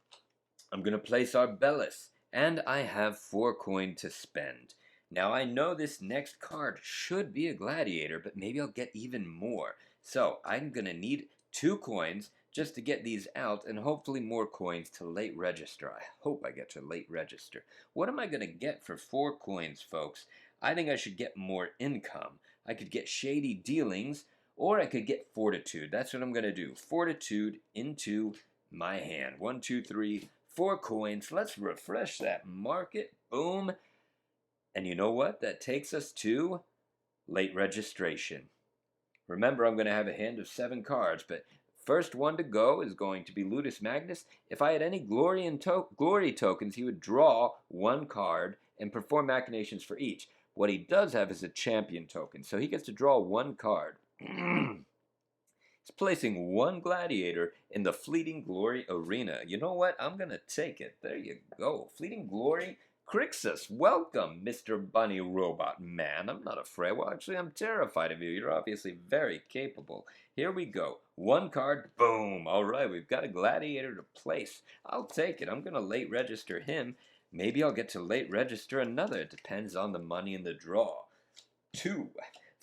I'm going to place Arbellus. And I have 4 coin to spend. Now I know this next card should be a Gladiator, but maybe I'll get even more. So I'm going to need 2 coins just to get these out, and hopefully more coins to late register. I hope I get to late register. What am I going to get for 4 coins, folks? I think I should get more income. I could get Shady Dealings, or I could get Fortitude. That's what I'm going to do. Fortitude into my hand. 1, 2, 3, 4 coins. Let's refresh that market. Boom. And you know what? That takes us to late registration. Remember, I'm going to have a hand of 7 cards, but first one to go is going to be Ludus Magnus. If I had any glory tokens, he would draw 1 card and perform machinations for each. What he does have is a champion token, so he gets to draw 1 card. He's placing 1 Gladiator in the Fleeting Glory Arena. You know what? I'm going to take it. There you go. Fleeting Glory. Crixus, welcome, Mr. Bunny Robot Man. I'm not afraid. Well, actually, I'm terrified of you. You're obviously very capable. Here we go. 1 card. Boom. All right, we've got a Gladiator to place. I'll take it. I'm going to late register him. Maybe I'll get to late register another. It depends on the money in the draw. 2,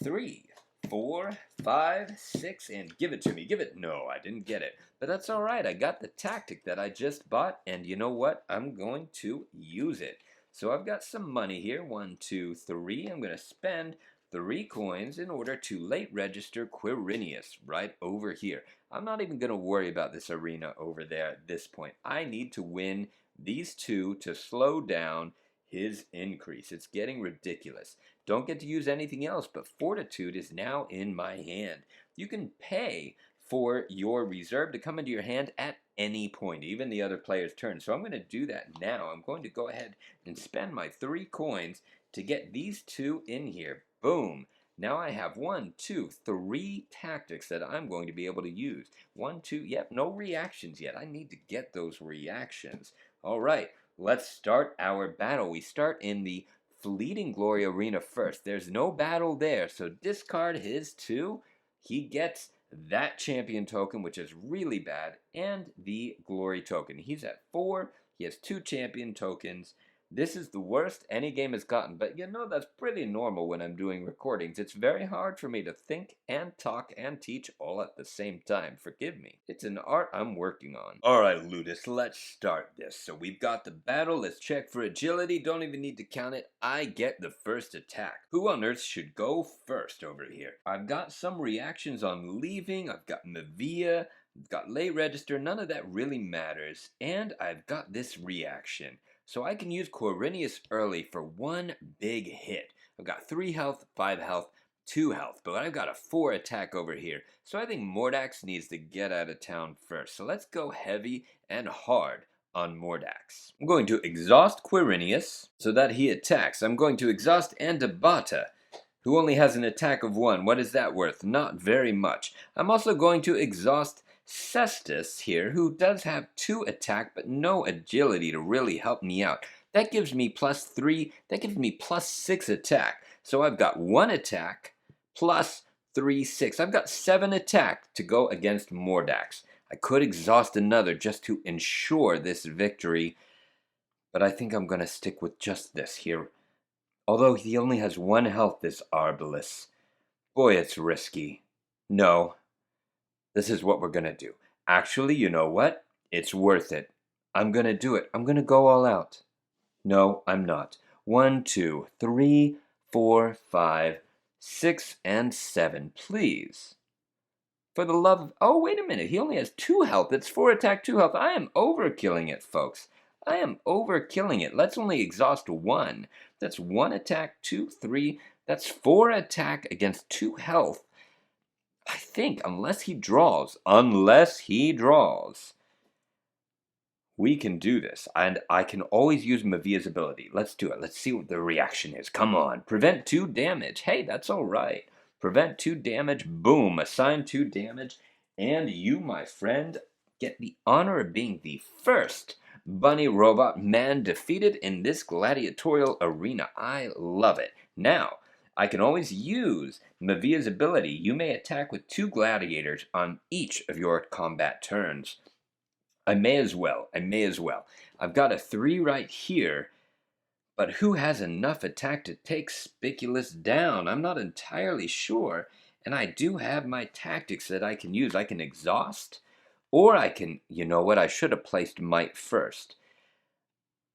3, 4, 5, 6, and give it to me. Give it. No, I didn't get it. But that's all right. I got the tactic that I just bought, and you know what? I'm going to use it. So I've got some money here. 1, 2, 3. I'm going to spend 3 coins in order to late register Quirinius right over here. I'm not even going to worry about this arena over there at this point. I need to win these 2 to slow down his increase. It's getting ridiculous. Don't get to use anything else, but Fortitude is now in my hand. You can pay for your reserve to come into your hand at any point, even the other player's turn. So I'm going to do that now. I'm going to go ahead and spend my 3 coins to get these 2 in here. Boom. Now I have 1, 2, 3 tactics that I'm going to be able to use. 1, 2, yep, no reactions yet. I need to get those reactions. All right, let's start our battle. We start in the Fleeting Glory Arena first. There's no battle there, so discard his 2. He gets that champion token, which is really bad, and the glory token. He's at 4. He has 2 champion tokens. This is the worst any game has gotten, but that's pretty normal when I'm doing recordings. It's very hard for me to think and talk and teach all at the same time. Forgive me. It's an art I'm working on. Alright, Ludus, let's start this. So we've got the battle. Let's check for agility. Don't even need to count it. I get the first attack. Who on earth should go first over here? I've got some reactions on leaving. I've got Mavia. I've got late register. None of that really matters. And I've got this reaction. So I can use Quirinius early for one big hit. I've got 3 health, 5 health, 2 health, but I've got a 4 attack over here. So I think Mordax needs to get out of town first. So let's go heavy and hard on Mordax. I'm going to exhaust Quirinius so that he attacks. I'm going to exhaust Andabata, who only has an attack of 1. What is that worth? Not very much. I'm also going to exhaust Cestus here, who does have 2 attack but no agility to really help me out. That gives me +3, that gives me +6 attack. So I've got 1 attack plus 3, 6. I've got 7 attack to go against Mordax. I could exhaust another just to ensure this victory, but I think I'm going to stick with just this here. Although he only has 1 health, this Arbalest. Boy, it's risky. No. This is what we're going to do. Actually, you know what? It's worth it. I'm going to do it. I'm going to go all out. No, I'm not. 1, 2, 3, 4, 5, 6, and 7. Please. For the love of... Oh, wait a minute. He only has 2 health. It's 4 attack, 2 health. I am overkilling it, folks. I am overkilling it. Let's only exhaust 1. That's 1 attack, 2, 3. That's 4 attack against 2 health. I think, unless he draws, we can do this. And I can always use Mavia's ability. Let's do it. Let's see what the reaction is. Come on. Prevent 2 damage. Hey, that's all right. Prevent 2 damage. Boom. Assign 2 damage. And you, my friend, get the honor of being the first bunny robot man defeated in this gladiatorial arena. I love it. Now, I can always use Mavia's ability. You may attack with 2 gladiators on each of your combat turns. I may as well. I've got a 3 right here, but who has enough attack to take Spiculus down? I'm not entirely sure, and I do have my tactics that I can use. I can exhaust, or I can, you know what, I should have placed Might first.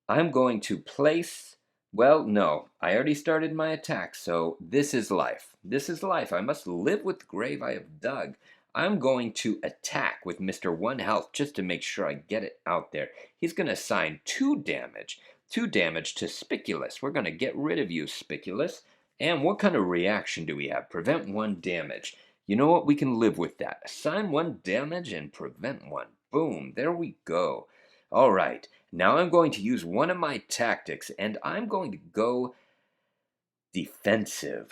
I'm going to place... Well, no, I already started my attack, so this is life. This is life. I must live with the grave I have dug. I'm going to attack with Mr. 1 health just to make sure I get it out there. He's going to assign 2 damage. 2 damage to Spiculus. We're going to get rid of you, Spiculus. And what kind of reaction do we have? Prevent 1 damage. You know what? We can live with that. Assign 1 damage and prevent 1. Boom. There we go. All right, now I'm going to use one of my tactics, and I'm going to go defensive.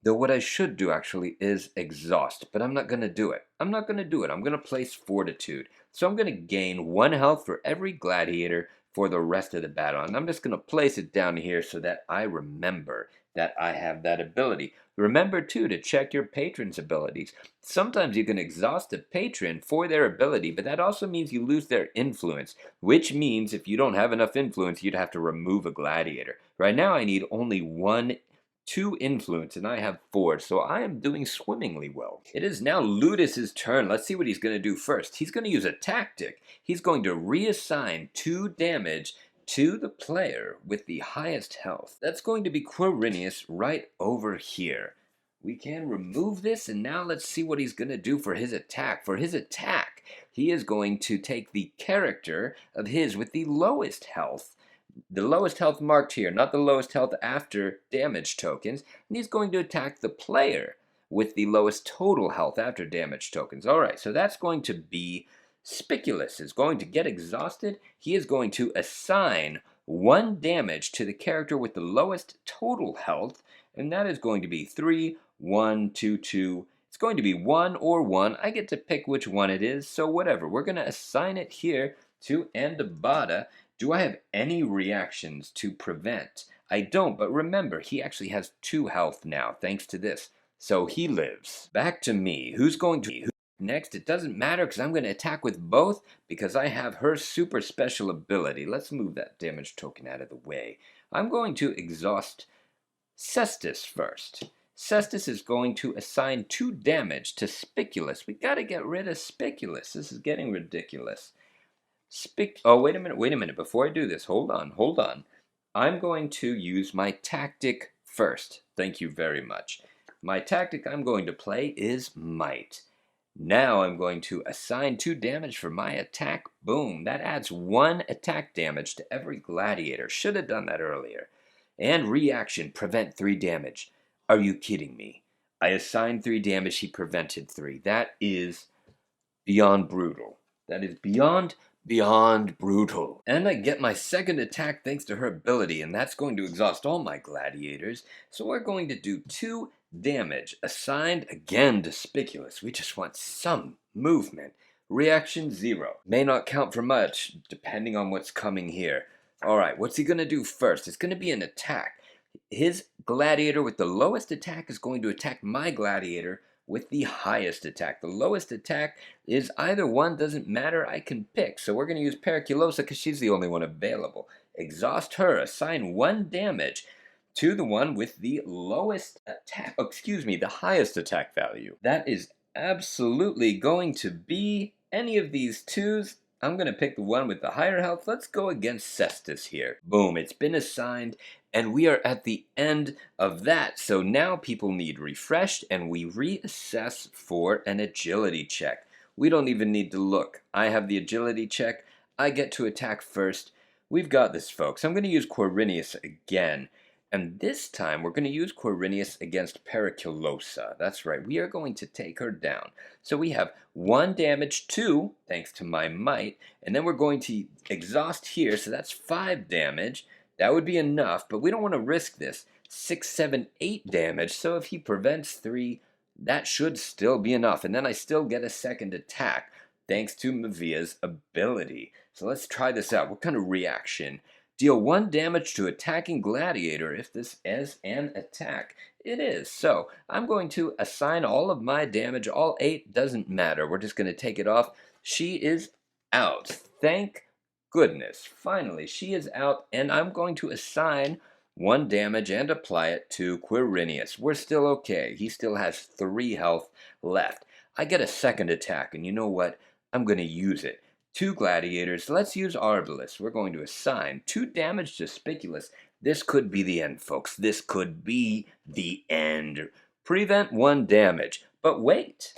Though what I should do, actually, is exhaust, but I'm not going to do it. I'm going to place Fortitude. So I'm going to gain 1 health for every gladiator for the rest of the battle, and I'm just going to place it down here so that I remember that I have that ability. Remember, too, to check your patron's abilities. Sometimes you can exhaust a patron for their ability, but that also means you lose their influence, which means if you don't have enough influence, you'd have to remove a gladiator. Right now, I need only 2 influence, and I have 4, so I am doing swimmingly well. It is now Ludus's turn. Let's see what he's going to do first. He's going to use a tactic. He's going to reassign 2 damage to the player with the highest health. That's going to be Quirinius right over here. We can remove this, and now let's see what he's going to do for his attack. For his attack, he is going to take the character of his with the lowest health. The lowest health marked here, not the lowest health after damage tokens. And he's going to attack the player with the lowest total health after damage tokens. Alright, so that's going to be Spiculus is going to get exhausted. He is going to assign 1 damage to the character with the lowest total health, and that is going to be 3, 1, 2, 2. It's going to be 1 or 1. I get to pick which one it is, so whatever. We're going to assign it here to Andabata. Do I have any reactions to prevent? I don't, but remember, he actually has 2 health now, thanks to this. So he lives. Back to me. Who's going to... next. It doesn't matter because I'm going to attack with both because I have her super special ability. Let's move that damage token out of the way. I'm going to exhaust Cestus first. Cestus is going to assign 2 damage to Spiculus. We got to get rid of Spiculus. This is getting ridiculous. Oh, wait a minute. Before I do this, hold on. I'm going to use my tactic first. Thank you very much. My tactic I'm going to play is Might. Now I'm going to assign 2 damage for my attack. Boom. That adds 1 attack damage to every gladiator. Should have done that earlier. And reaction, prevent 3 damage. Are you kidding me? I assigned 3 damage, he prevented 3. That is beyond brutal. That is beyond brutal. And I get my second attack thanks to her ability, and that's going to exhaust all my gladiators. So we're going to do 2 damage, assigned again to Spiculus. We just want some movement. Reaction 0. May not count for much, depending on what's coming here. Alright, what's he going to do first? It's going to be an attack. His gladiator with the lowest attack is going to attack my gladiator with the highest attack. The lowest attack is either one, doesn't matter, I can pick. So we're going to use Periculosa because she's the only one available. Exhaust her, assign 1 damage to the one with the lowest attack, the highest attack value. That is absolutely going to be any of these 2s. I'm going to pick the one with the higher health. Let's go against Cestus here. Boom, it's been assigned, and we are at the end of that. So now people need refreshed, and we reassess for an agility check. We don't even need to look. I have the agility check. I get to attack first. We've got this, folks. I'm going to use Quirinius again. And this time, we're going to use Quirinius against Periculosa. That's right, we are going to take her down. So we have 1 damage, 2, thanks to my might, and then we're going to exhaust here, so that's 5 damage. That would be enough, but we don't want to risk this. 6, 7, 8 damage, so if he prevents 3, that should still be enough. And then I still get a second attack, thanks to Mavia's ability. So let's try this out. What kind of reaction? Deal 1 damage to attacking gladiator if this is an attack. It is. So I'm going to assign all of my damage. All 8 doesn't matter. We're just going to take it off. She is out. Thank goodness. Finally, she is out, and I'm going to assign 1 damage and apply it to Quirinius. We're still okay. He still has 3 health left. I get a second attack, and you know what? I'm going to use it. 2 gladiators. Let's use Arbalest. We're going to assign 2 damage to Spiculus. This could be the end, folks. This could be the end. Prevent 1 damage. But wait.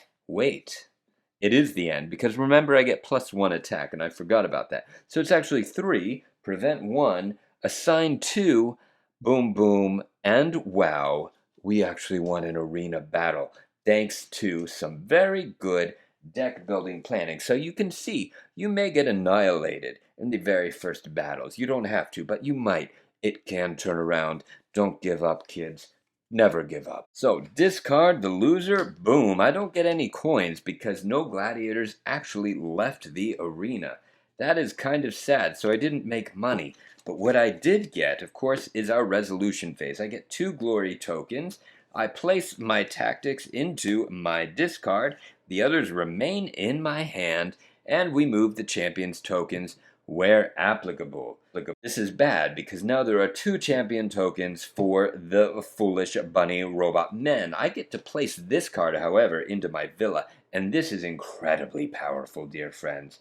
It is the end, because remember I get +1 attack, and I forgot about that. So it's actually 3, prevent 1, assign 2, boom, boom, and wow, we actually won an arena battle, thanks to some very good deck building planning. So you can see, you may get annihilated in the very first battles. You don't have to, but you might. It can turn around. Don't give up, kids. Never give up. So discard the loser. Boom. I don't get any coins because no gladiators actually left the arena. That is kind of sad, so I didn't make money. But what I did get, of course, is our resolution phase. I get 2 glory tokens. I place my tactics into my discard. The others remain in my hand, and we move the champion's tokens where applicable. This is bad because now there are 2 champion tokens for the foolish bunny robot men. I get to place this card, however, into my villa, and this is incredibly powerful, dear friends.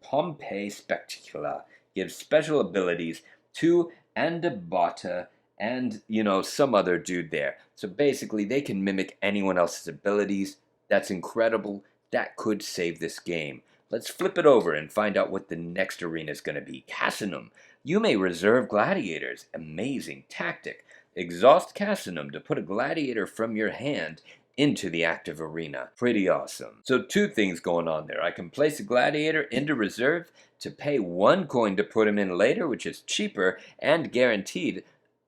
Pompeii Spectacula gives special abilities to Andabata and, some other dude there. So basically, they can mimic anyone else's abilities. That's incredible. That could save this game. Let's flip it over and find out what the next arena is going to be. Cassinum. You may reserve gladiators. Amazing tactic. Exhaust Cassinum to put a gladiator from your hand into the active arena. Pretty awesome. So 2 things going on there. I can place a gladiator into reserve to pay 1 coin to put him in later, which is cheaper and guaranteed,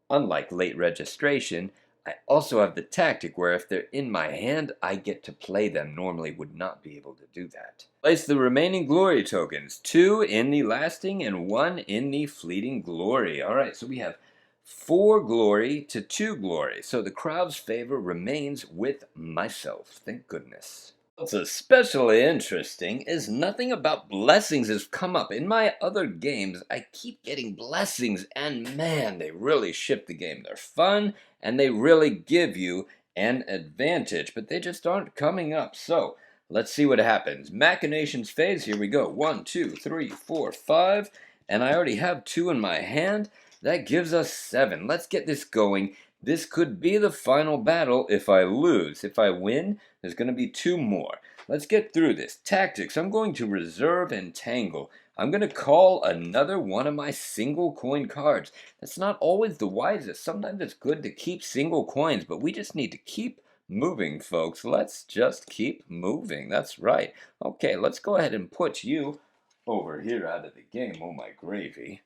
unlike late registration. I also have the tactic where if they're in my hand, I get to play them. Normally would not be able to do that. Place the remaining glory tokens. 2 in the lasting and 1 in the fleeting glory. Alright, so we have 4 glory to 2 glory. So the crowd's favor remains with myself. Thank goodness. What's especially interesting is nothing about blessings has come up. In my other games, I keep getting blessings, and man, they really shift the game. They're fun, and they really give you an advantage, but they just aren't coming up. So, let's see what happens. Machinations Phase, here we go. 1, 2, 3, 4, 5, and I already have 2 in my hand. That gives us 7. Let's get this going. This could be the final battle if I lose. If I win, there's going to be 2 more. Let's get through this. Tactics. I'm going to reserve and tangle. I'm going to call another one of my single coin cards. That's not always the wisest. Sometimes it's good to keep single coins, but we just need to keep moving, folks. Let's just keep moving. That's right. Okay, let's go ahead and put you over here out of the game. Oh, my gravy.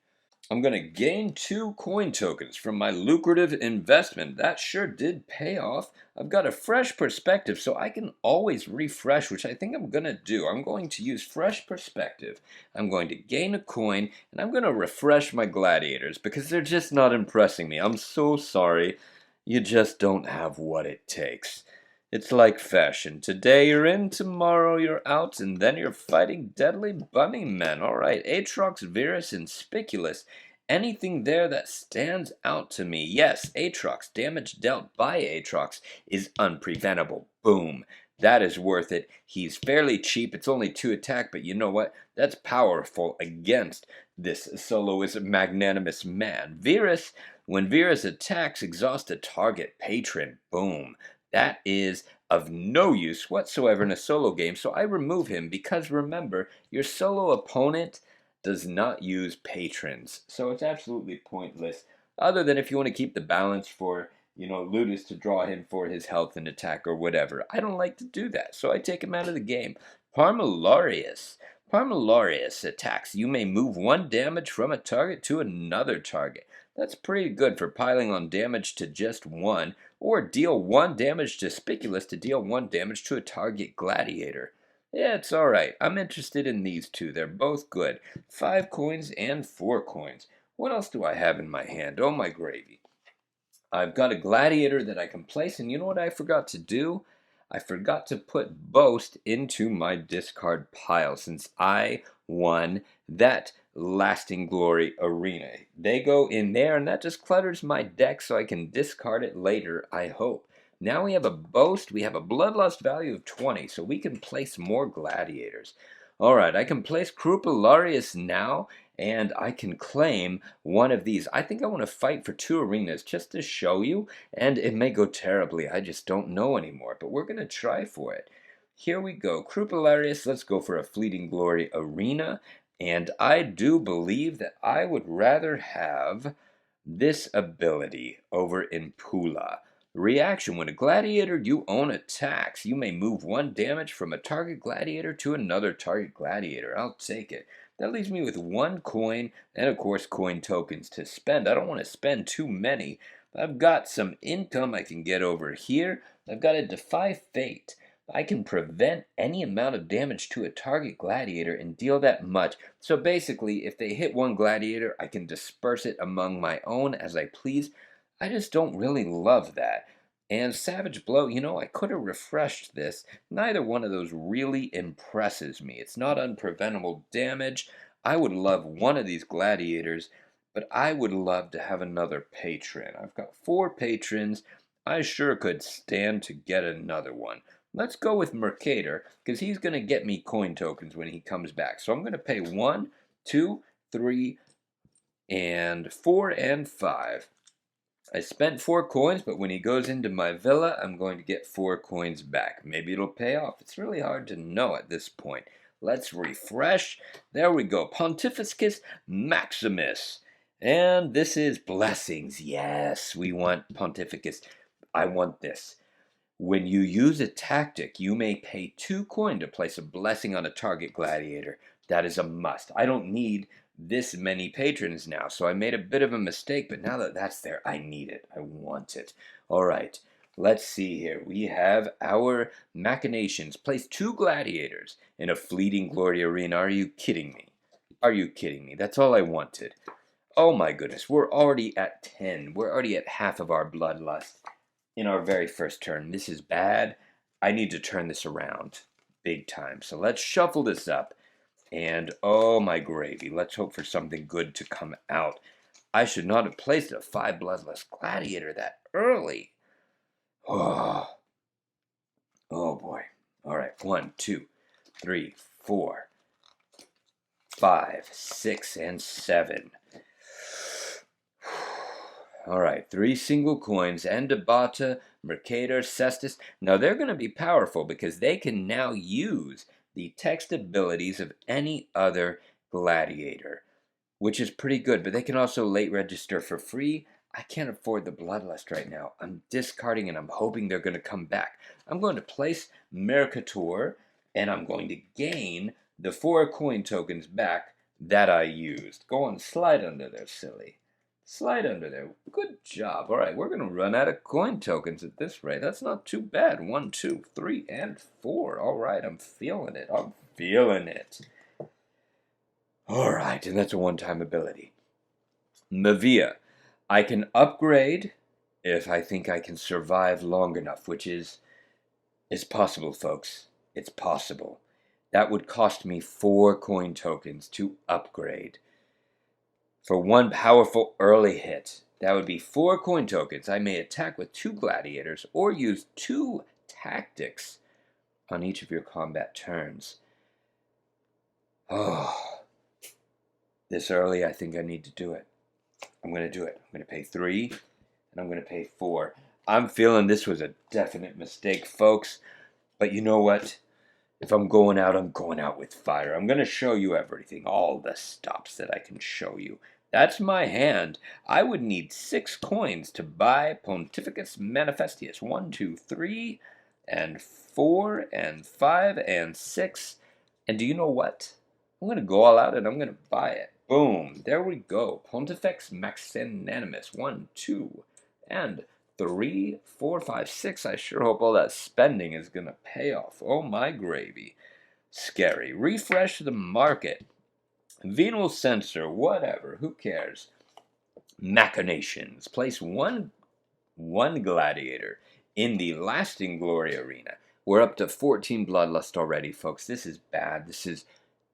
I'm going to gain 2 coin tokens from my lucrative investment. That sure did pay off. I've got a fresh perspective, so I can always refresh, which I think I'm going to do. I'm going to use fresh perspective. I'm going to gain a coin, and I'm going to refresh my gladiators because they're just not impressing me. I'm so sorry. You just don't have what it takes. It's like fashion. Today you're in, tomorrow you're out, and then you're fighting deadly bunny men. All right, Atrox, Virus, and Spiculus. Anything there that stands out to me? Yes, Atrox. Damage dealt by Atrox is unpreventable. Boom. That is worth it. He's fairly cheap. It's only 2 attack, but you know what? That's powerful against this soloist magnanimous man. Virus, when Virus attacks, exhaust a target patron. Boom. That is of no use whatsoever in a solo game, so I remove him because remember, your solo opponent does not use patrons, so it's absolutely pointless, other than if you want to keep the balance for, Ludus to draw him for his health and attack or whatever. I don't like to do that, so I take him out of the game. Parmalarius. Parmalarius attacks. You may move 1 damage from a target to another target. That's pretty good for piling on damage to just 1, or deal 1 damage to Spiculus to deal 1 damage to a target gladiator. Yeah, it's alright. I'm interested in these 2. They're both good. 5 coins and 4 coins. What else do I have in my hand? Oh, my gravy. I've got a gladiator that I can place, and you know what I forgot to do? I forgot to put Boast into my discard pile since I won that Lasting Glory Arena. They go in there, and that just clutters my deck so I can discard it later, I hope. Now we have a Boast, we have a Bloodlust value of 20, so we can place more gladiators. Alright, I can place Crupularius now, and I can claim one of these. I think I want to fight for 2 arenas just to show you, and it may go terribly. I just don't know anymore, but we're going to try for it. Here we go. Crupularius, let's go for a Fleeting Glory arena, and I do believe that I would rather have this ability over in Pula. Reaction. When a gladiator you own attacks, you may move 1 damage from a target gladiator to another target gladiator. I'll take it. That leaves me with 1 coin and, of course, coin tokens to spend. I don't want to spend too many. I've got some income I can get over here. I've got to defy fate. I can prevent any amount of damage to a target gladiator and deal that much. So basically, if they hit 1 gladiator, I can disperse it among my own as I please. I just don't really love that. And Savage Blow, I could have refreshed this. Neither one of those really impresses me. It's not unpreventable damage. I would love one of these gladiators, but I would love to have another patron. I've got 4 patrons. I sure could stand to get another one. Let's go with Mercator, because he's going to get me coin tokens when he comes back. So I'm going to pay 1, 2, 3, and 4, and 5. I spent 4 coins, but when he goes into my villa, I'm going to get 4 coins back. Maybe it'll pay off. It's really hard to know at this point. Let's refresh. There we go. Pontificus Maximus. And this is blessings. Yes, we want Pontificus. I want this. When you use a tactic, you may pay 2 coin to place a blessing on a target gladiator. That is a must. I don't need this many patrons now, so I made a bit of a mistake, but now that that's there, I need it. I want it. All right, let's see here. We have our Machinations. Place 2 gladiators in a Fleeting Glory arena. Are you kidding me? Are you kidding me? That's all I wanted. Oh my goodness, we're already at 10. We're already at half of our bloodlust in our very first turn. This is bad. I need to turn this around. big time. So let's shuffle this up. And oh my gravy, let's hope for something good to come out. I should not have placed a 5 bloodless gladiator that early. Oh, oh boy. All right, 1, 2, 3, 4, 5, 6, and 7. All right, 3 single coins, Endabata, Mercator, Cestus. Now they're going to be powerful because they can now use the text abilities of any other gladiator, which is pretty good, but they can also late register for free. I can't afford the Bloodlust right now. I'm discarding and I'm hoping they're going to come back. I'm going to place Mercator, and I'm going to gain the 4 coin tokens back that I used. Go on, slide under there, silly. Slide under there. Good job. All right, we're going to run out of coin tokens at this rate. That's not too bad. 1, 2, 3, and 4. All right, I'm feeling it. I'm feeling it. All right, and that's a one-time ability. Mavia. I can upgrade if I think I can survive long enough, which is possible, folks. It's possible. That would cost me 4 coin tokens to upgrade. For 1 powerful early hit, that would be 4 coin tokens. I may attack with 2 gladiators or use 2 tactics on each of your combat turns. Oh, this early, I think I need to do it. I'm going to do it. I'm going to pay 3, and I'm going to pay 4. I'm feeling this was a definite mistake, folks. But you know what? If I'm going out with fire. I'm going to show you everything, all the stops that I can show you. That's my hand. I would need 6 coins to buy Pontificus Manifestius. 1, 2, 3, and 4, and 5, and 6. And do you know what? I'm going to go all out and I'm going to buy it. Boom. There we go. Pontifex Maximus. 1, 2, and 3, 4, 5, 6. I sure hope all that spending is going to pay off. Oh my gravy. Scary. Refresh the market. Venal sensor. Whatever. Who cares? Machinations. Place one gladiator in the lasting glory arena. We're up to 14 bloodlust already, folks. This is bad. This is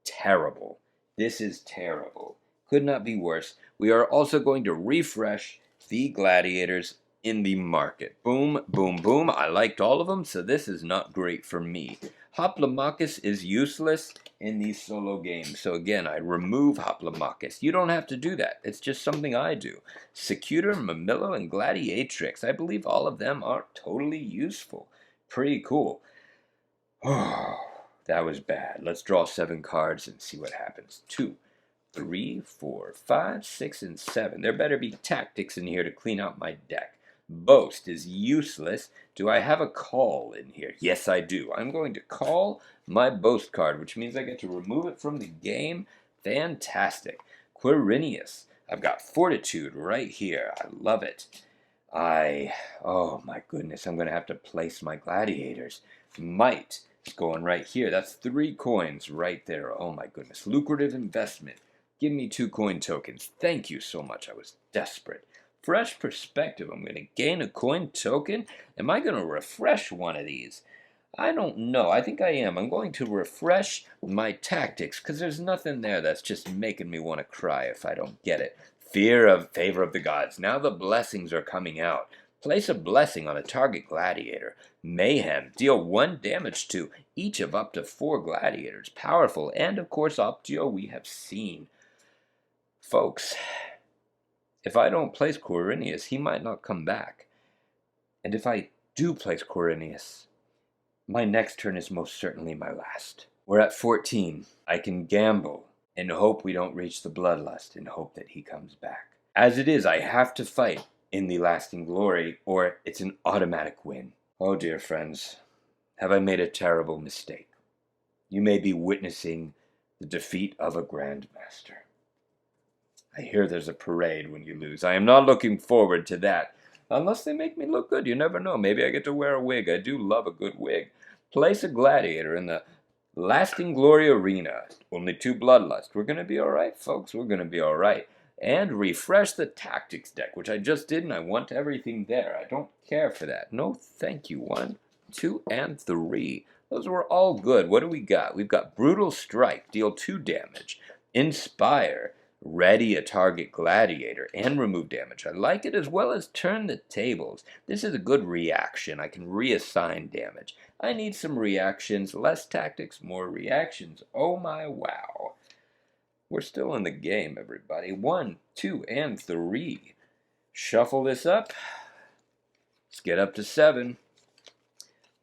terrible. This is terrible. Could not be worse. We are also going to refresh the gladiators in the market. Boom, boom, boom. I liked all of them, so this is not great for me. Hoplomachus is useless in these solo games. So again, I remove Hoplomachus. You don't have to do that. It's just something I do. Secutor, Mamillo, and Gladiatrix. I believe all of them are totally useful. Pretty cool. Oh, that was bad. Let's draw 7 cards and see what happens. 2, 3, 4, 5, 6, and 7. There better be tactics in here to clean out my deck. Boast is useless. Do I have a call in here? Yes, I do. I'm going to call my Boast card, which means I get to remove it from the game. Fantastic. Quirinius. I've got Fortitude right here. I love it. Oh my goodness, I'm going to have to place my gladiators. Might is going right here. That's 3 coins right there. Oh my goodness. Lucrative investment. Give me 2 coin tokens. Thank you so much. I was desperate. Fresh perspective. I'm going to gain a coin token. Am I going to refresh one of these? I don't know. I think I am. I'm going to refresh my tactics because there's nothing there that's just making me want to cry if I don't get it. Favor of the gods. Now the blessings are coming out. Place a blessing on a target gladiator. Mayhem. Deal 1 damage to each of up to 4 gladiators. Powerful. And of course, Optio we have seen. Folks, if I don't place Quirinius, he might not come back. And if I do place Quirinius, my next turn is most certainly my last. We're at 14. I can gamble and hope we don't reach the bloodlust and hope that he comes back. As it is, I have to fight in the lasting glory or it's an automatic win. Oh dear friends, have I made a terrible mistake? You may be witnessing the defeat of a grandmaster. I hear there's a parade when you lose. I am not looking forward to that. Unless they make me look good, you never know. Maybe I get to wear a wig. I do love a good wig. Place a gladiator in the lasting glory arena. Only 2 bloodlust. We're going to be alright, folks. We're going to be alright. And refresh the tactics deck, which I just did, and I want everything there. I don't care for that. No, thank you. 1, 2, and 3. Those were all good. What do we got? We've got Brutal Strike, deal 2 damage. Inspire, ready a target gladiator, and remove damage. I like it, as well as turn the tables. This is a good reaction. I can reassign damage. I need some reactions. Less tactics, more reactions. Oh my wow. We're still in the game, everybody. 1, 2, and 3. Shuffle this up. Let's get up to 7.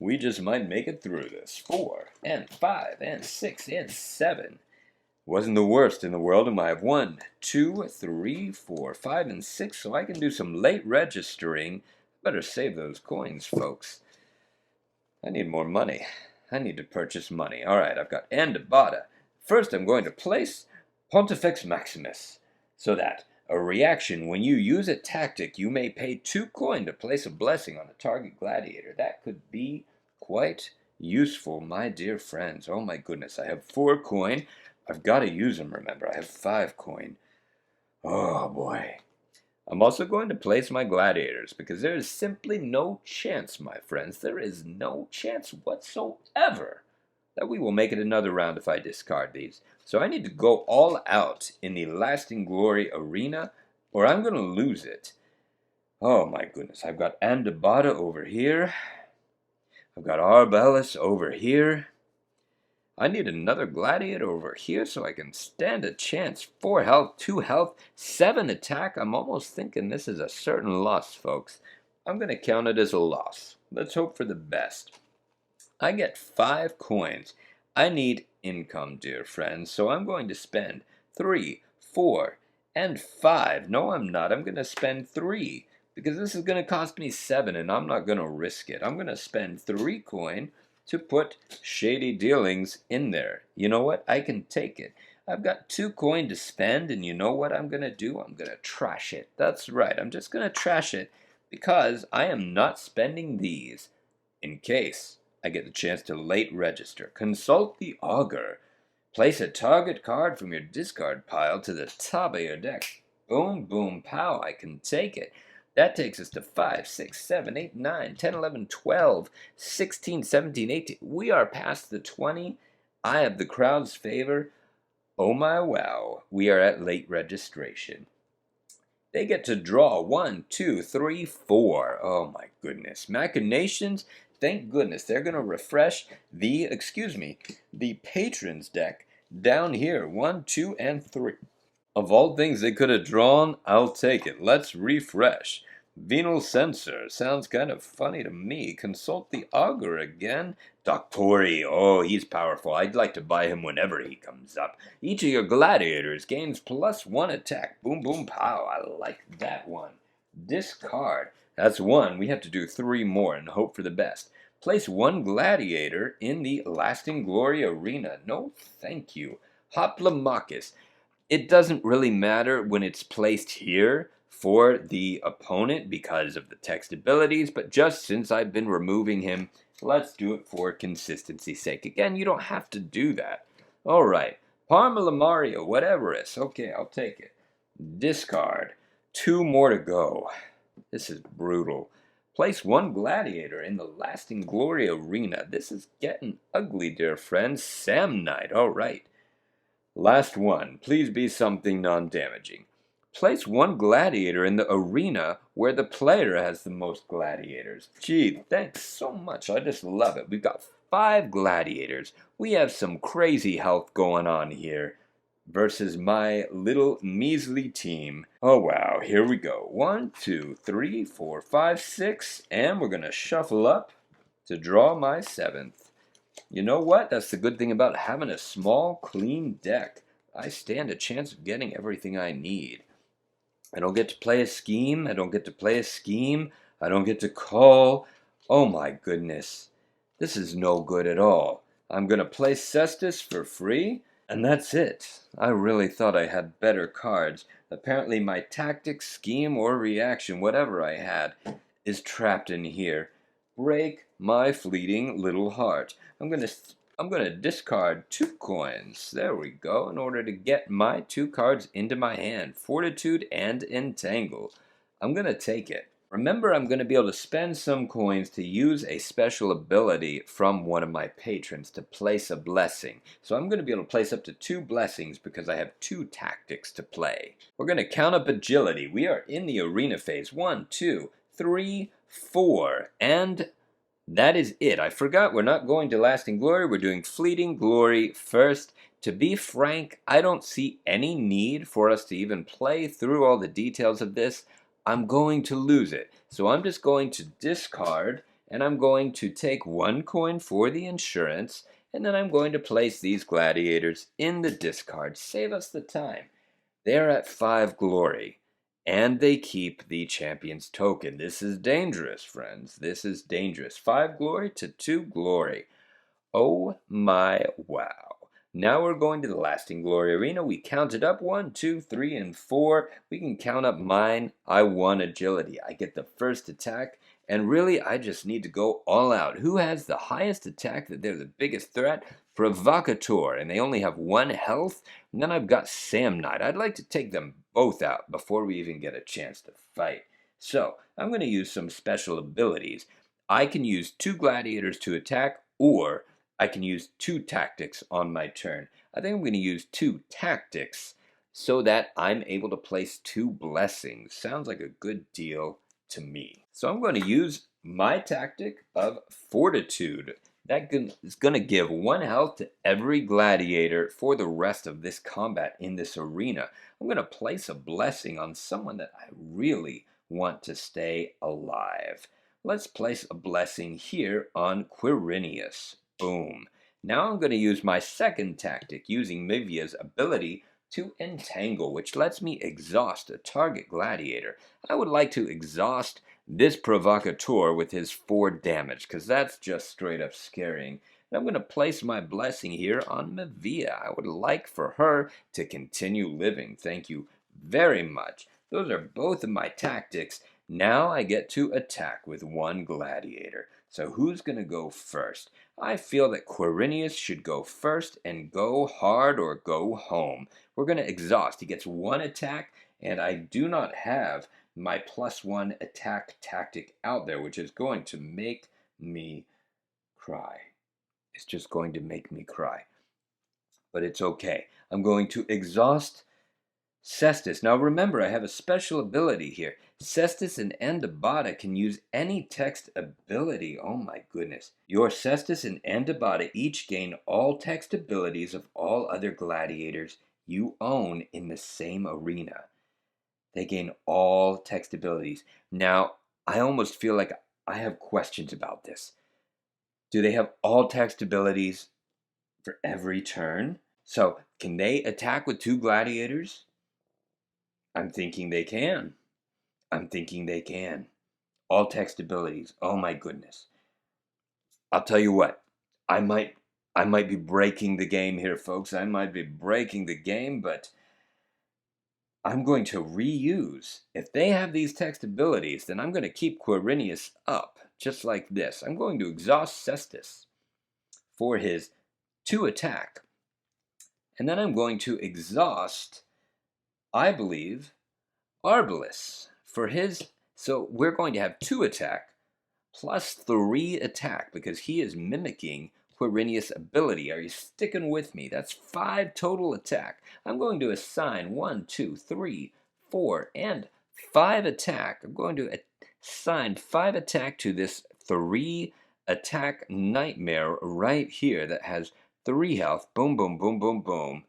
We just might make it through this. 4, and 5, and 6, and 7. Wasn't the worst in the world, and I have 1, 2, 3, 4, 5, and 6, so I can do some late registering. Better save those coins, folks. I need more money. I need to purchase money. Alright, I've got Andabata. First, I'm going to place Pontifex Maximus, so that a reaction, when you use a tactic, you may pay 2 coin to place a blessing on a target gladiator. That could be quite useful, my dear friends. Oh my goodness, I have 4 coin. I've got to use them, remember. I have 5 coin. Oh boy. I'm also going to place my gladiators, because there is simply no chance, my friends. There is no chance whatsoever that we will make it another round if I discard these. So I need to go all out in the Lasting Glory arena, or I'm going to lose it. Oh my goodness, I've got Andabata over here. I've got Arbellus over here. I need another gladiator over here so I can stand a chance. 4 health, 2 health, 7 attack. I'm almost thinking this is a certain loss, folks. I'm going to count it as a loss. Let's hope for the best. I get 5 coins. I need income, dear friends, so I'm going to spend 3, 4, and 5. No, I'm not. I'm going to spend 3, because this is going to cost me 7, and I'm not going to risk it. I'm going to spend 3 coin to put Shady Dealings in there. You know what? I can take it. I've got 2 coin to spend, and you know what I'm going to do? I'm going to trash it. That's right. I'm just going to trash it, because I am not spending these in case I get the chance to late register. Consult the Augur. Place a target card from your discard pile to the top of your deck. Boom, boom, pow. I can take it. That takes us to 5, 6, 7, 8, 9, 10, 11, 12, 16, 17, 18. We are past the 20. I have the crowd's favor. Oh my wow. We are at late registration. They get to draw 1, 2, 3, 4. Oh my goodness. Machinations. Thank goodness. They're going to refresh the Patrons deck down here. 1, 2, and 3. Of all things they could have drawn, I'll take it. Let's refresh. Venal Censor. Sounds kind of funny to me. Consult the Augur again. Doctori. Oh, he's powerful. I'd like to buy him whenever he comes up. Each of your gladiators gains +1 attack. Boom, boom, pow. I like that one. Discard. That's 1. We have to do 3 more and hope for the best. Place 1 gladiator in the Lasting Glory arena. No, thank you. Hoplomachus. It doesn't really matter when it's placed here for the opponent because of the text abilities, but just since I've been removing him, let's do it for consistency's sake. Again, you don't have to do that. Alright, Parmalamario, whatever it is. Okay, I'll take it. Discard. 2 more to go. This is brutal. Place 1 gladiator in the Lasting Glory arena. This is getting ugly, dear friends. Sam Knight, alright. Last one. Please be something non-damaging. Place 1 gladiator in the arena where the player has the most gladiators. Gee, thanks so much. I just love it. We've got 5 gladiators. We have some crazy health going on here versus my little measly team. Oh wow, here we go. 1, 2, 3, 4, 5, 6, and we're going to shuffle up to draw my 7th. You know what? That's the good thing about having a small, clean deck. I stand a chance of getting everything I need. I don't get to play a scheme. I don't get to play a scheme. I don't get to call. Oh my goodness. This is no good at all. I'm going to play Cestus for free, and that's it. I really thought I had better cards. Apparently my tactic, scheme, or reaction, whatever I had, is trapped in here. Break my fleeting little heart. I'm gonna discard 2 coins. There we go. In order to get my 2 cards into my hand, Fortitude and Entangle. I'm gonna take it. Remember, I'm going to be able to spend some coins to use a special ability from one of my patrons to place a blessing. So I'm going to be able to place up to 2 blessings because I have 2 tactics to play. We're going to count up agility. We are in the arena phase. 1, 2, 3, 4, and that is it. I forgot we're not going to Lasting Glory. We're doing Fleeting Glory first. To be frank, I don't see any need for us to even play through all the details of this. I'm going to lose it. So I'm just going to discard, and I'm going to take 1 coin for the insurance, and then I'm going to place these gladiators in the discard. Save us the time. They're at 5 glory, and they keep the champion's token. This is dangerous, friends. This is dangerous. 5 glory to 2 glory. Oh my wow. Now we're going to the Lasting Glory Arena. We counted up 1, 2, 3, and 4. We can count up mine. I won agility. I get the first attack, and really I just need to go all out. Who has the highest attack that they're the biggest threat? Provocateur, and they only have 1 health. And then I've got Sam Knight. I'd like to take them both out before we even get a chance to fight. So I'm going to use some special abilities. I can use 2 gladiators to attack, or I can use 2 tactics on my turn. I think I'm going to use 2 tactics so that I'm able to place 2 blessings. Sounds like a good deal to me. So I'm going to use my tactic of Fortitude. That is going to give 1 health to every gladiator for the rest of this combat in this arena. I'm going to place a blessing on someone that I really want to stay alive. Let's place a blessing here on Quirinius. Boom. Now I'm going to use my second tactic, using Mivia's ability to entangle, which lets me exhaust a target gladiator. I would like to exhaust this provocateur with his 4 damage, because that's just straight up scaring. And I'm going to place my blessing here on Mivia. I would like for her to continue living. Thank you very much. Those are both of my tactics. Now I get to attack with 1 gladiator. So who's going to go first? I feel that Quirinius should go first and go hard or go home. We're going to exhaust. He gets 1 attack, and I do not have my +1 attack tactic out there, which is going to make me cry. It's just going to make me cry. But it's okay. I'm going to exhaust Cestus. Now remember, I have a special ability here. Cestus and Andabata can use any text ability. Oh my goodness. Your Cestus and Andabata each gain all text abilities of all other gladiators you own in the same arena. They gain all text abilities. Now, I almost feel like I have questions about this. Do they have all text abilities for every turn? So, can they attack with 2 gladiators? I'm thinking they can. I'm thinking they can. All text abilities. Oh my goodness. I'll tell you what. I might be breaking the game here, folks. I might be breaking the game, but I'm going to reuse. If they have these text abilities, then I'm going to keep Quirinius up, just like this. I'm going to exhaust Cestus for his 2 attack. And then I'm going to exhaust, I believe, Arbalest for his. So we're going to have 2 attack plus 3 attack because he is mimicking Quirinius' ability. Are you sticking with me? That's 5 total attack. I'm going to assign 1, 2, 3, 4, and 5 attack. I'm going to assign 5 attack to this 3 attack nightmare right here that has 3 health. Boom, boom, boom, boom, boom.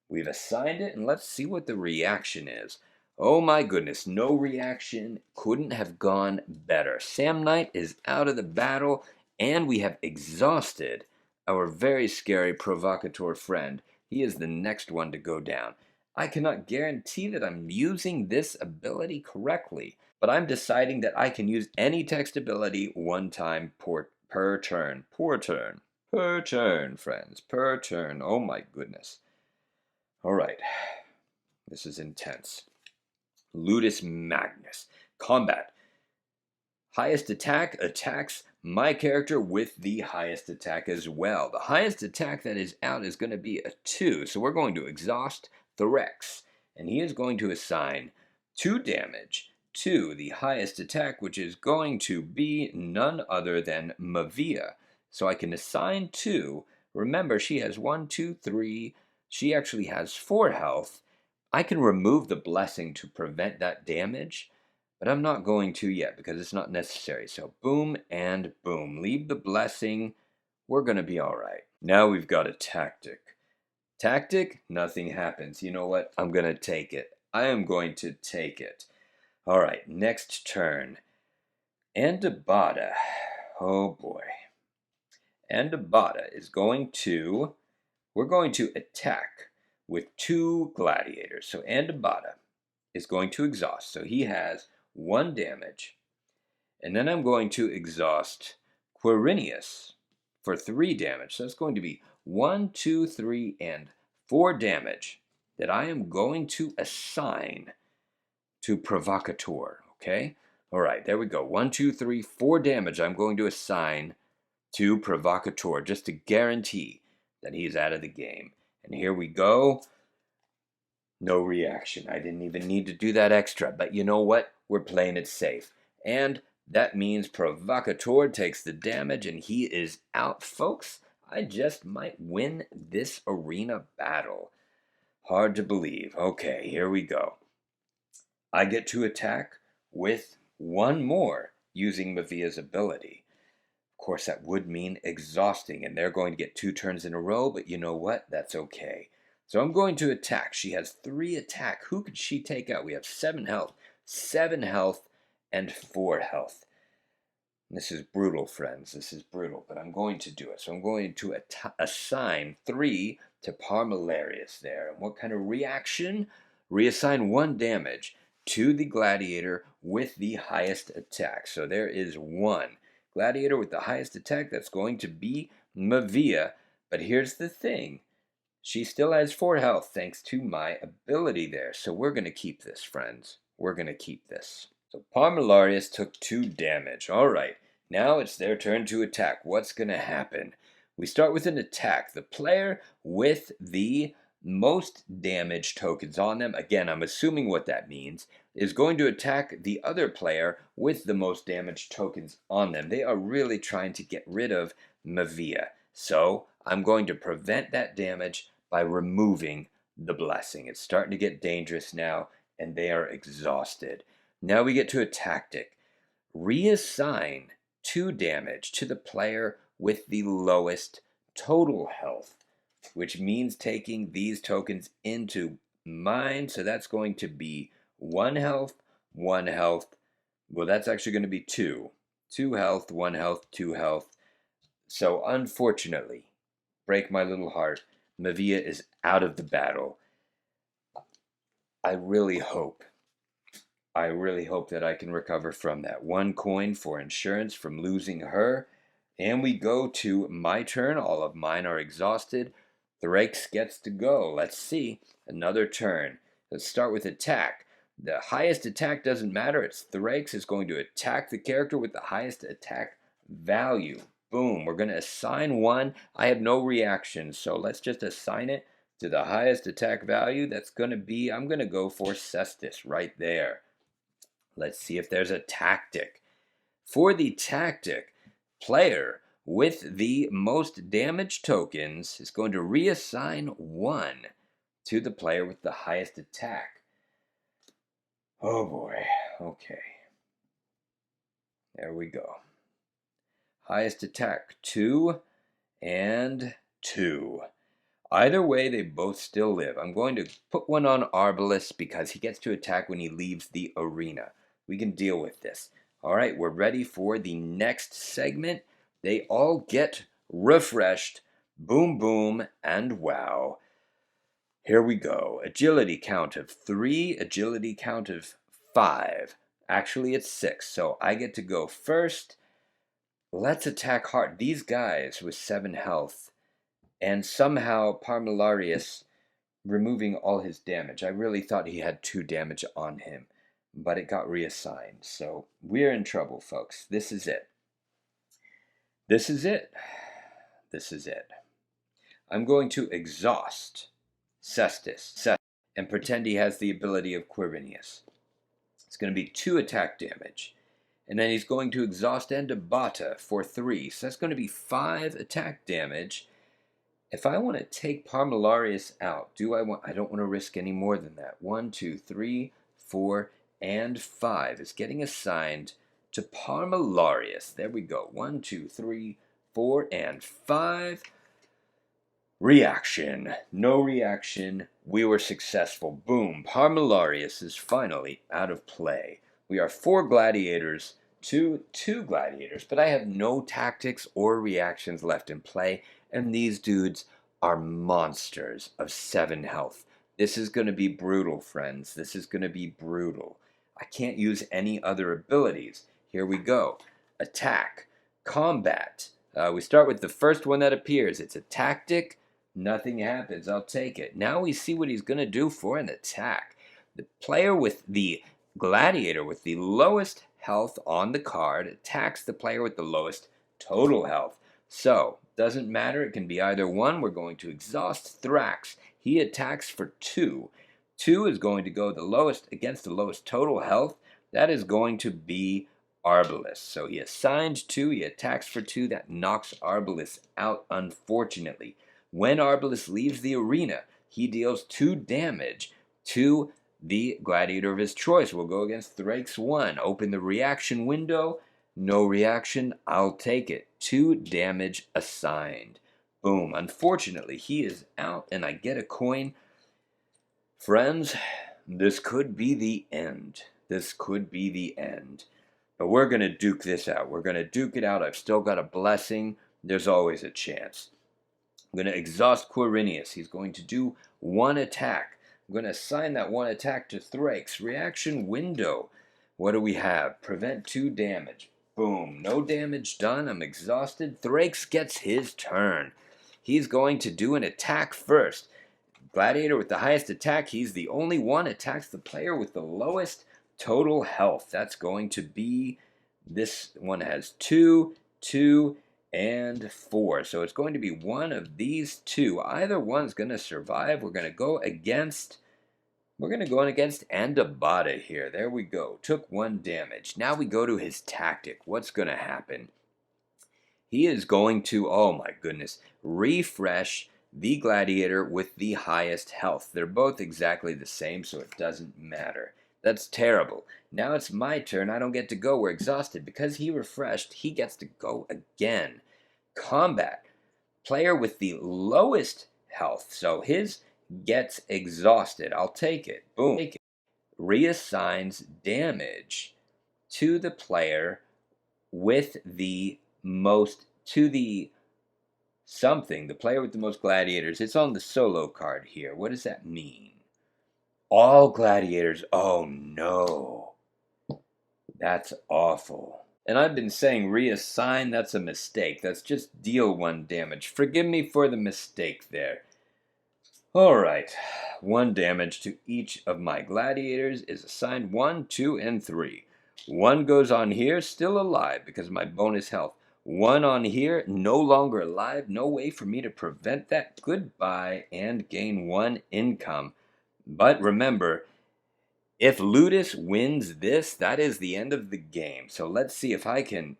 We've assigned it, and let's see what the reaction is. Oh my goodness, no reaction. Couldn't have gone better. Sam Knight is out of the battle, and we have exhausted our very scary provocateur friend. He is the next one to go down. I cannot guarantee that I'm using this ability correctly, but I'm deciding that I can use any text ability 1 time per turn. Per turn, friends. Per turn. Oh my goodness. All right. This is intense. Ludus Magnus. Combat. Highest attack attacks my character with the highest attack as well. The highest attack that is out is going to be a 2. So we're going to exhaust Thorax. And he is going to assign 2 damage to the highest attack, which is going to be none other than Mavia. So I can assign 2. Remember, she has 1, 2, 3. She actually has 4 health. I can remove the blessing to prevent that damage, but I'm not going to yet because it's not necessary. So boom and boom. Leave the blessing. We're going to be all right. Now we've got a tactic. Tactic, nothing happens. You know what? I'm going to take it. I am going to take it. All right, next turn. Andabata. Oh boy. Andabata is going to... We're going to attack with 2 gladiators. So Andabata is going to exhaust. So he has 1 damage. And then I'm going to exhaust Quirinius for 3 damage. So it's going to be 1, 2, 3, and 4 damage that I am going to assign to Provocateur. Okay? All right, there we go. 1, 2, 3, 4 damage I'm going to assign to Provocateur just to guarantee that he's out of the game. And here we go. No reaction. I didn't even need to do that extra. But you know what? We're playing it safe. And that means Provocateur takes the damage and he is out, folks. I just might win this arena battle. Hard to believe. Okay, here we go. I get to attack with 1 more using Mavia's ability. Of course, that would mean exhausting, and they're going to get 2 turns in a row, but you know what? That's okay. So I'm going to attack. She has 3 attack. Who could she take out? We have 7 health, and 4 health. This is brutal, friends. This is brutal, but I'm going to do it. So I'm going to assign 3 to Parmalarius there. And what kind of reaction? Reassign 1 damage to the Gladiator with the highest attack. So there is 1. Gladiator with the highest attack, that's going to be Mavia. But here's the thing. She still has 4 health thanks to my ability there. So we're going to keep this, friends. We're going to keep this. So Parmalarius took 2 damage. All right, now it's their turn to attack. What's going to happen? We start with an attack. The player with the most damage tokens on them, again, I'm assuming what that means, is going to attack the other player with the most damage tokens on them. They are really trying to get rid of Mavia. So I'm going to prevent that damage by removing the blessing. It's starting to get dangerous now, and they are exhausted. Now we get to a tactic. Reassign 2 damage to the player with the lowest total health, which means taking these tokens into mine. So that's going to be 1 health, 1 health. Well, that's actually going to be 2. 2 health, 1 health, 2 health. So unfortunately, break my little heart, Mavia is out of the battle. I really hope that I can recover from that. 1 coin for insurance from losing her. And we go to my turn. All of mine are exhausted. Thrakes gets to go. Let's see. Another turn. Let's start with attack. The highest attack doesn't matter. It's Thrakes is going to attack the character with the highest attack value. Boom. We're going to assign 1. I have no reaction, so let's just assign it to the highest attack value. That's going to be, I'm going to go for Cestus right there. Let's see if there's a tactic. For the tactic, player with the most damage tokens is going to reassign 1 to the player with the highest attack. Oh boy, okay. There we go. Highest attack, 2 and 2. Either way, they both still live. I'm going to put 1 on Arbalest because he gets to attack when he leaves the arena. We can deal with this. All right, we're ready for the next segment. They all get refreshed. Boom, boom, and wow. Here we go. Agility count of 3, agility count of 5. Actually, it's 6, so I get to go first. Let's attack hard. These guys with 7 health, and somehow Parmalarius removing all his damage. I really thought he had 2 damage on him, but it got reassigned. So we're in trouble, folks. This is it. This is it. This is it. I'm going to exhaust Cestus and pretend he has the ability of Quirinius. It's going to be 2 attack damage. And then he's going to exhaust Andabata for 3. So that's going to be 5 attack damage. If I want to take Parmalarius out, I don't want to risk any more than that. 1, 2, 3, 4, and 5 is getting assigned to Parmalarius. There we go. 1, 2, 3, 4, and 5. Reaction. No reaction. We were successful. Boom. Parmalarius is finally out of play. We are 4 gladiators to 2 gladiators, but I have no tactics or reactions left in play, and these dudes are monsters of 7 health. This is going to be brutal, friends. This is going to be brutal. I can't use any other abilities. Here we go. Attack. Combat. We start with the first one that appears. It's a tactic. Nothing happens. I'll take it. Now we see what he's going to do for an attack. The player with the gladiator with the lowest health on the card attacks the player with the lowest total health. So, doesn't matter. It can be either one. We're going to exhaust Thrax. He attacks for 2. 2 is going to go the lowest against the lowest total health. That is going to be Arbalest. So he assigned 2. He attacks for 2. That knocks Arbalest out, unfortunately. When Arbalest leaves the arena, he deals 2 damage to the gladiator of his choice. We'll go against Thrax 1. Open the reaction window. No reaction. I'll take it. 2 damage assigned. Boom. Unfortunately, he is out and I get a coin. Friends, this could be the end. This could be the end. But we're going to duke this out. We're going to duke it out. I've still got a blessing. There's always a chance. I'm going to exhaust Quirinius. He's going to do 1 attack. I'm going to assign that 1 attack to Thrax. Reaction window. What do we have? Prevent 2 damage. Boom. No damage done. I'm exhausted. Thrax gets his turn. He's going to do an attack first. Gladiator with the highest attack. He's the only one. Attacks the player with the lowest total health. That's going to be, this one has 2, 2, and 4. So it's going to be one of these 2. Either one's going to survive. We're going to go against Andabata here. There we go. Took 1 damage. Now we go to his tactic. What's going to happen? He is going to, oh my goodness, refresh the gladiator with the highest health. They're both exactly the same, so it doesn't matter. That's terrible. Now it's my turn. I don't get to go. We're exhausted. Because he refreshed, he gets to go again. Combat. Player with the lowest health. So his gets exhausted. I'll take it. Boom. Take it. Reassigns damage to the player with the most, to the something. The player with the most gladiators. It's on the solo card here. What does that mean? All gladiators. Oh no. That's awful. And I've been saying reassign, that's a mistake. That's just deal 1 damage. Forgive me for the mistake there. Alright. 1 damage to each of my gladiators is assigned 1, 2, and 3. 1 goes on here, still alive because of my bonus health. 1 on here, no longer alive. No way for me to prevent that. Goodbye, and gain 1 income. But remember, if Ludus wins this, that is the end of the game. So let's see if I can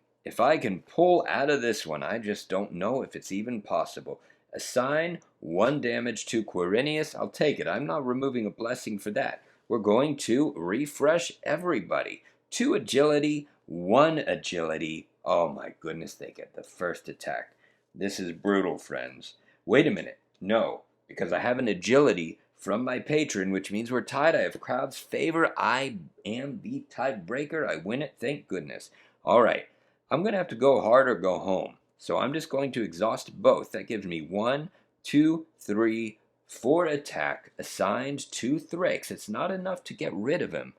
pull out of this one. I just don't know if it's even possible. Assign 1 damage to Quirinius. I'll take it. I'm not removing a blessing for that. We're going to refresh everybody. 2 agility, 1 agility. Oh my goodness, they get the first attack. This is brutal, friends. Wait a minute. No, because I have an agility from my patron, which means we're tied. I have crowd's favor. I am the tiebreaker. I win it. Thank goodness. All right. I'm going to have to go hard or go home. So I'm just going to exhaust both. That gives me 1, 2, 3, 4 attack assigned to Thrax. It's not enough to get rid of him,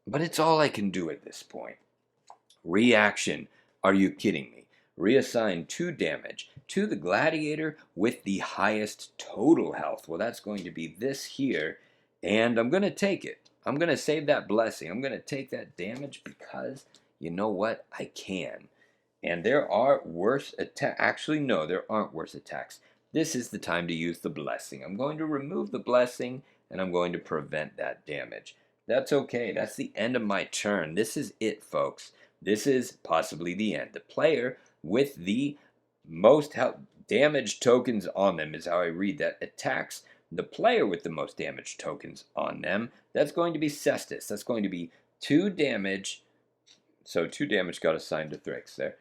but it's all I can do at this point. Reaction. Are you kidding me? Reassign 2 damage to the gladiator with the highest total health. Well, that's going to be this here, and I'm going to take it. I'm going to save that blessing. I'm going to take that damage because, you know what? I can. And there are worse attacks. Actually, no, there aren't worse attacks. This is the time to use the blessing. I'm going to remove the blessing, and I'm going to prevent that damage. That's okay. That's the end of my turn. This is it, folks. This is possibly the end. The player with the most damage tokens on them is how I read that. Attacks the player with the most damage tokens on them. That's going to be Cestus. That's going to be 2 damage. So 2 damage got assigned to Thrix there.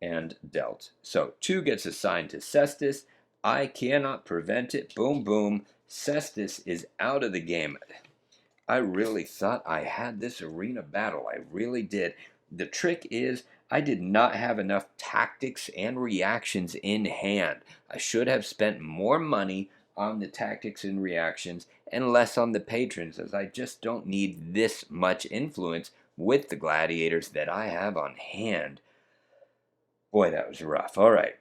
And dealt. So 2 gets assigned to Cestus. I cannot prevent it. Boom, boom. Cestus is out of the game. I really thought I had this arena battle. I really did. The trick is I did not have enough tactics and reactions in hand. I should have spent more money on the tactics and reactions and less on the patrons, as I just don't need this much influence with the gladiators that I have on hand. Boy, that was rough. All right.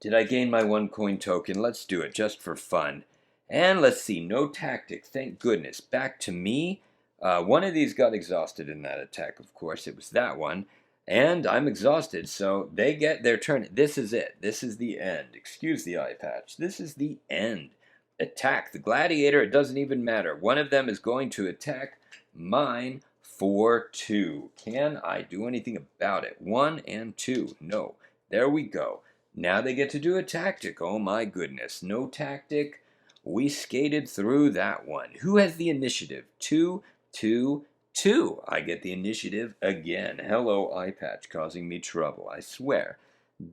Did I gain my 1 coin token? Let's do it just for fun. And let's see. No tactic. Thank goodness. Back to me. One of these got exhausted in that attack, of course. It was that one. And I'm exhausted, so they get their turn. This is it. This is the end. Excuse the eye patch. This is the end. Attack. The gladiator, it doesn't even matter. One of them is going to attack mine for 2. Can I do anything about it? 1 and 2. No. There we go. Now they get to do a tactic. Oh my goodness. No tactic. We skated through that one. Who has the initiative? 2, 2, 2. I get the initiative again. Hello, eye patch, causing me trouble. I swear.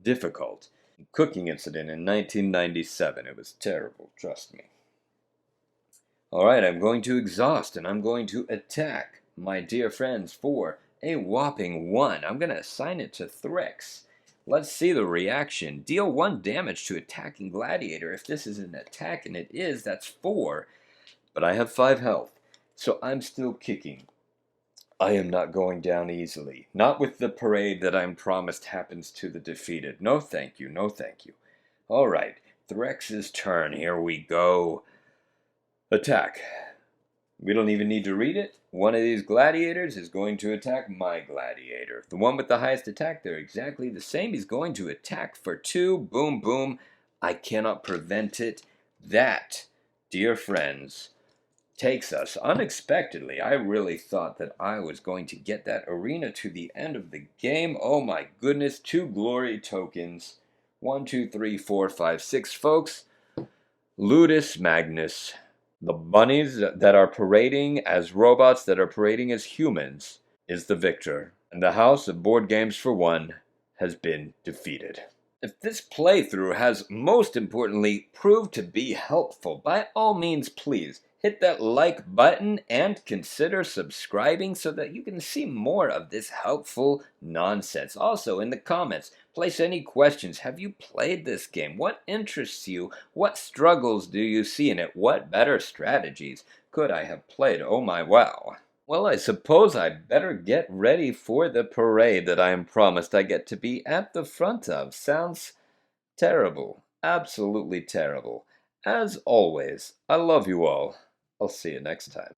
Difficult. Cooking incident in 1997. It was terrible. Trust me. All right, I'm going to exhaust, and I'm going to attack my dear friends for a whopping 1. I'm going to assign it to Thrix. Let's see the reaction. Deal 1 damage to attacking gladiator. If this is an attack, and it is, that's 4. But I have 5 health, so I'm still kicking. I am not going down easily. Not with the parade that I'm promised happens to the defeated. No thank you, no thank you. All right, Threx's turn. Here we go. Attack. We don't even need to read it. One of these gladiators is going to attack my gladiator. The one with the highest attack, they're exactly the same. He's going to attack for 2. Boom, boom. I cannot prevent it. That, dear friends, takes us unexpectedly. I really thought that I was going to get that arena to the end of the game. Oh my goodness. 2 glory tokens. 1, 2, 3, 4, 5, 6, folks. Ludus Magnus. The bunnies that are parading as robots, that are parading as humans, is the victor. And the House of Board Games for One has been defeated. If this playthrough has, most importantly, proved to be helpful, by all means, please hit that like button and consider subscribing so that you can see more of this helpful nonsense. Also, in the comments, place any questions. Have you played this game? What interests you? What struggles do you see in it? What better strategies could I have played? Oh my wow. Well, I suppose I better get ready for the parade that I am promised I get to be at the front of. Sounds terrible. Absolutely terrible. As always, I love you all. I'll see you next time.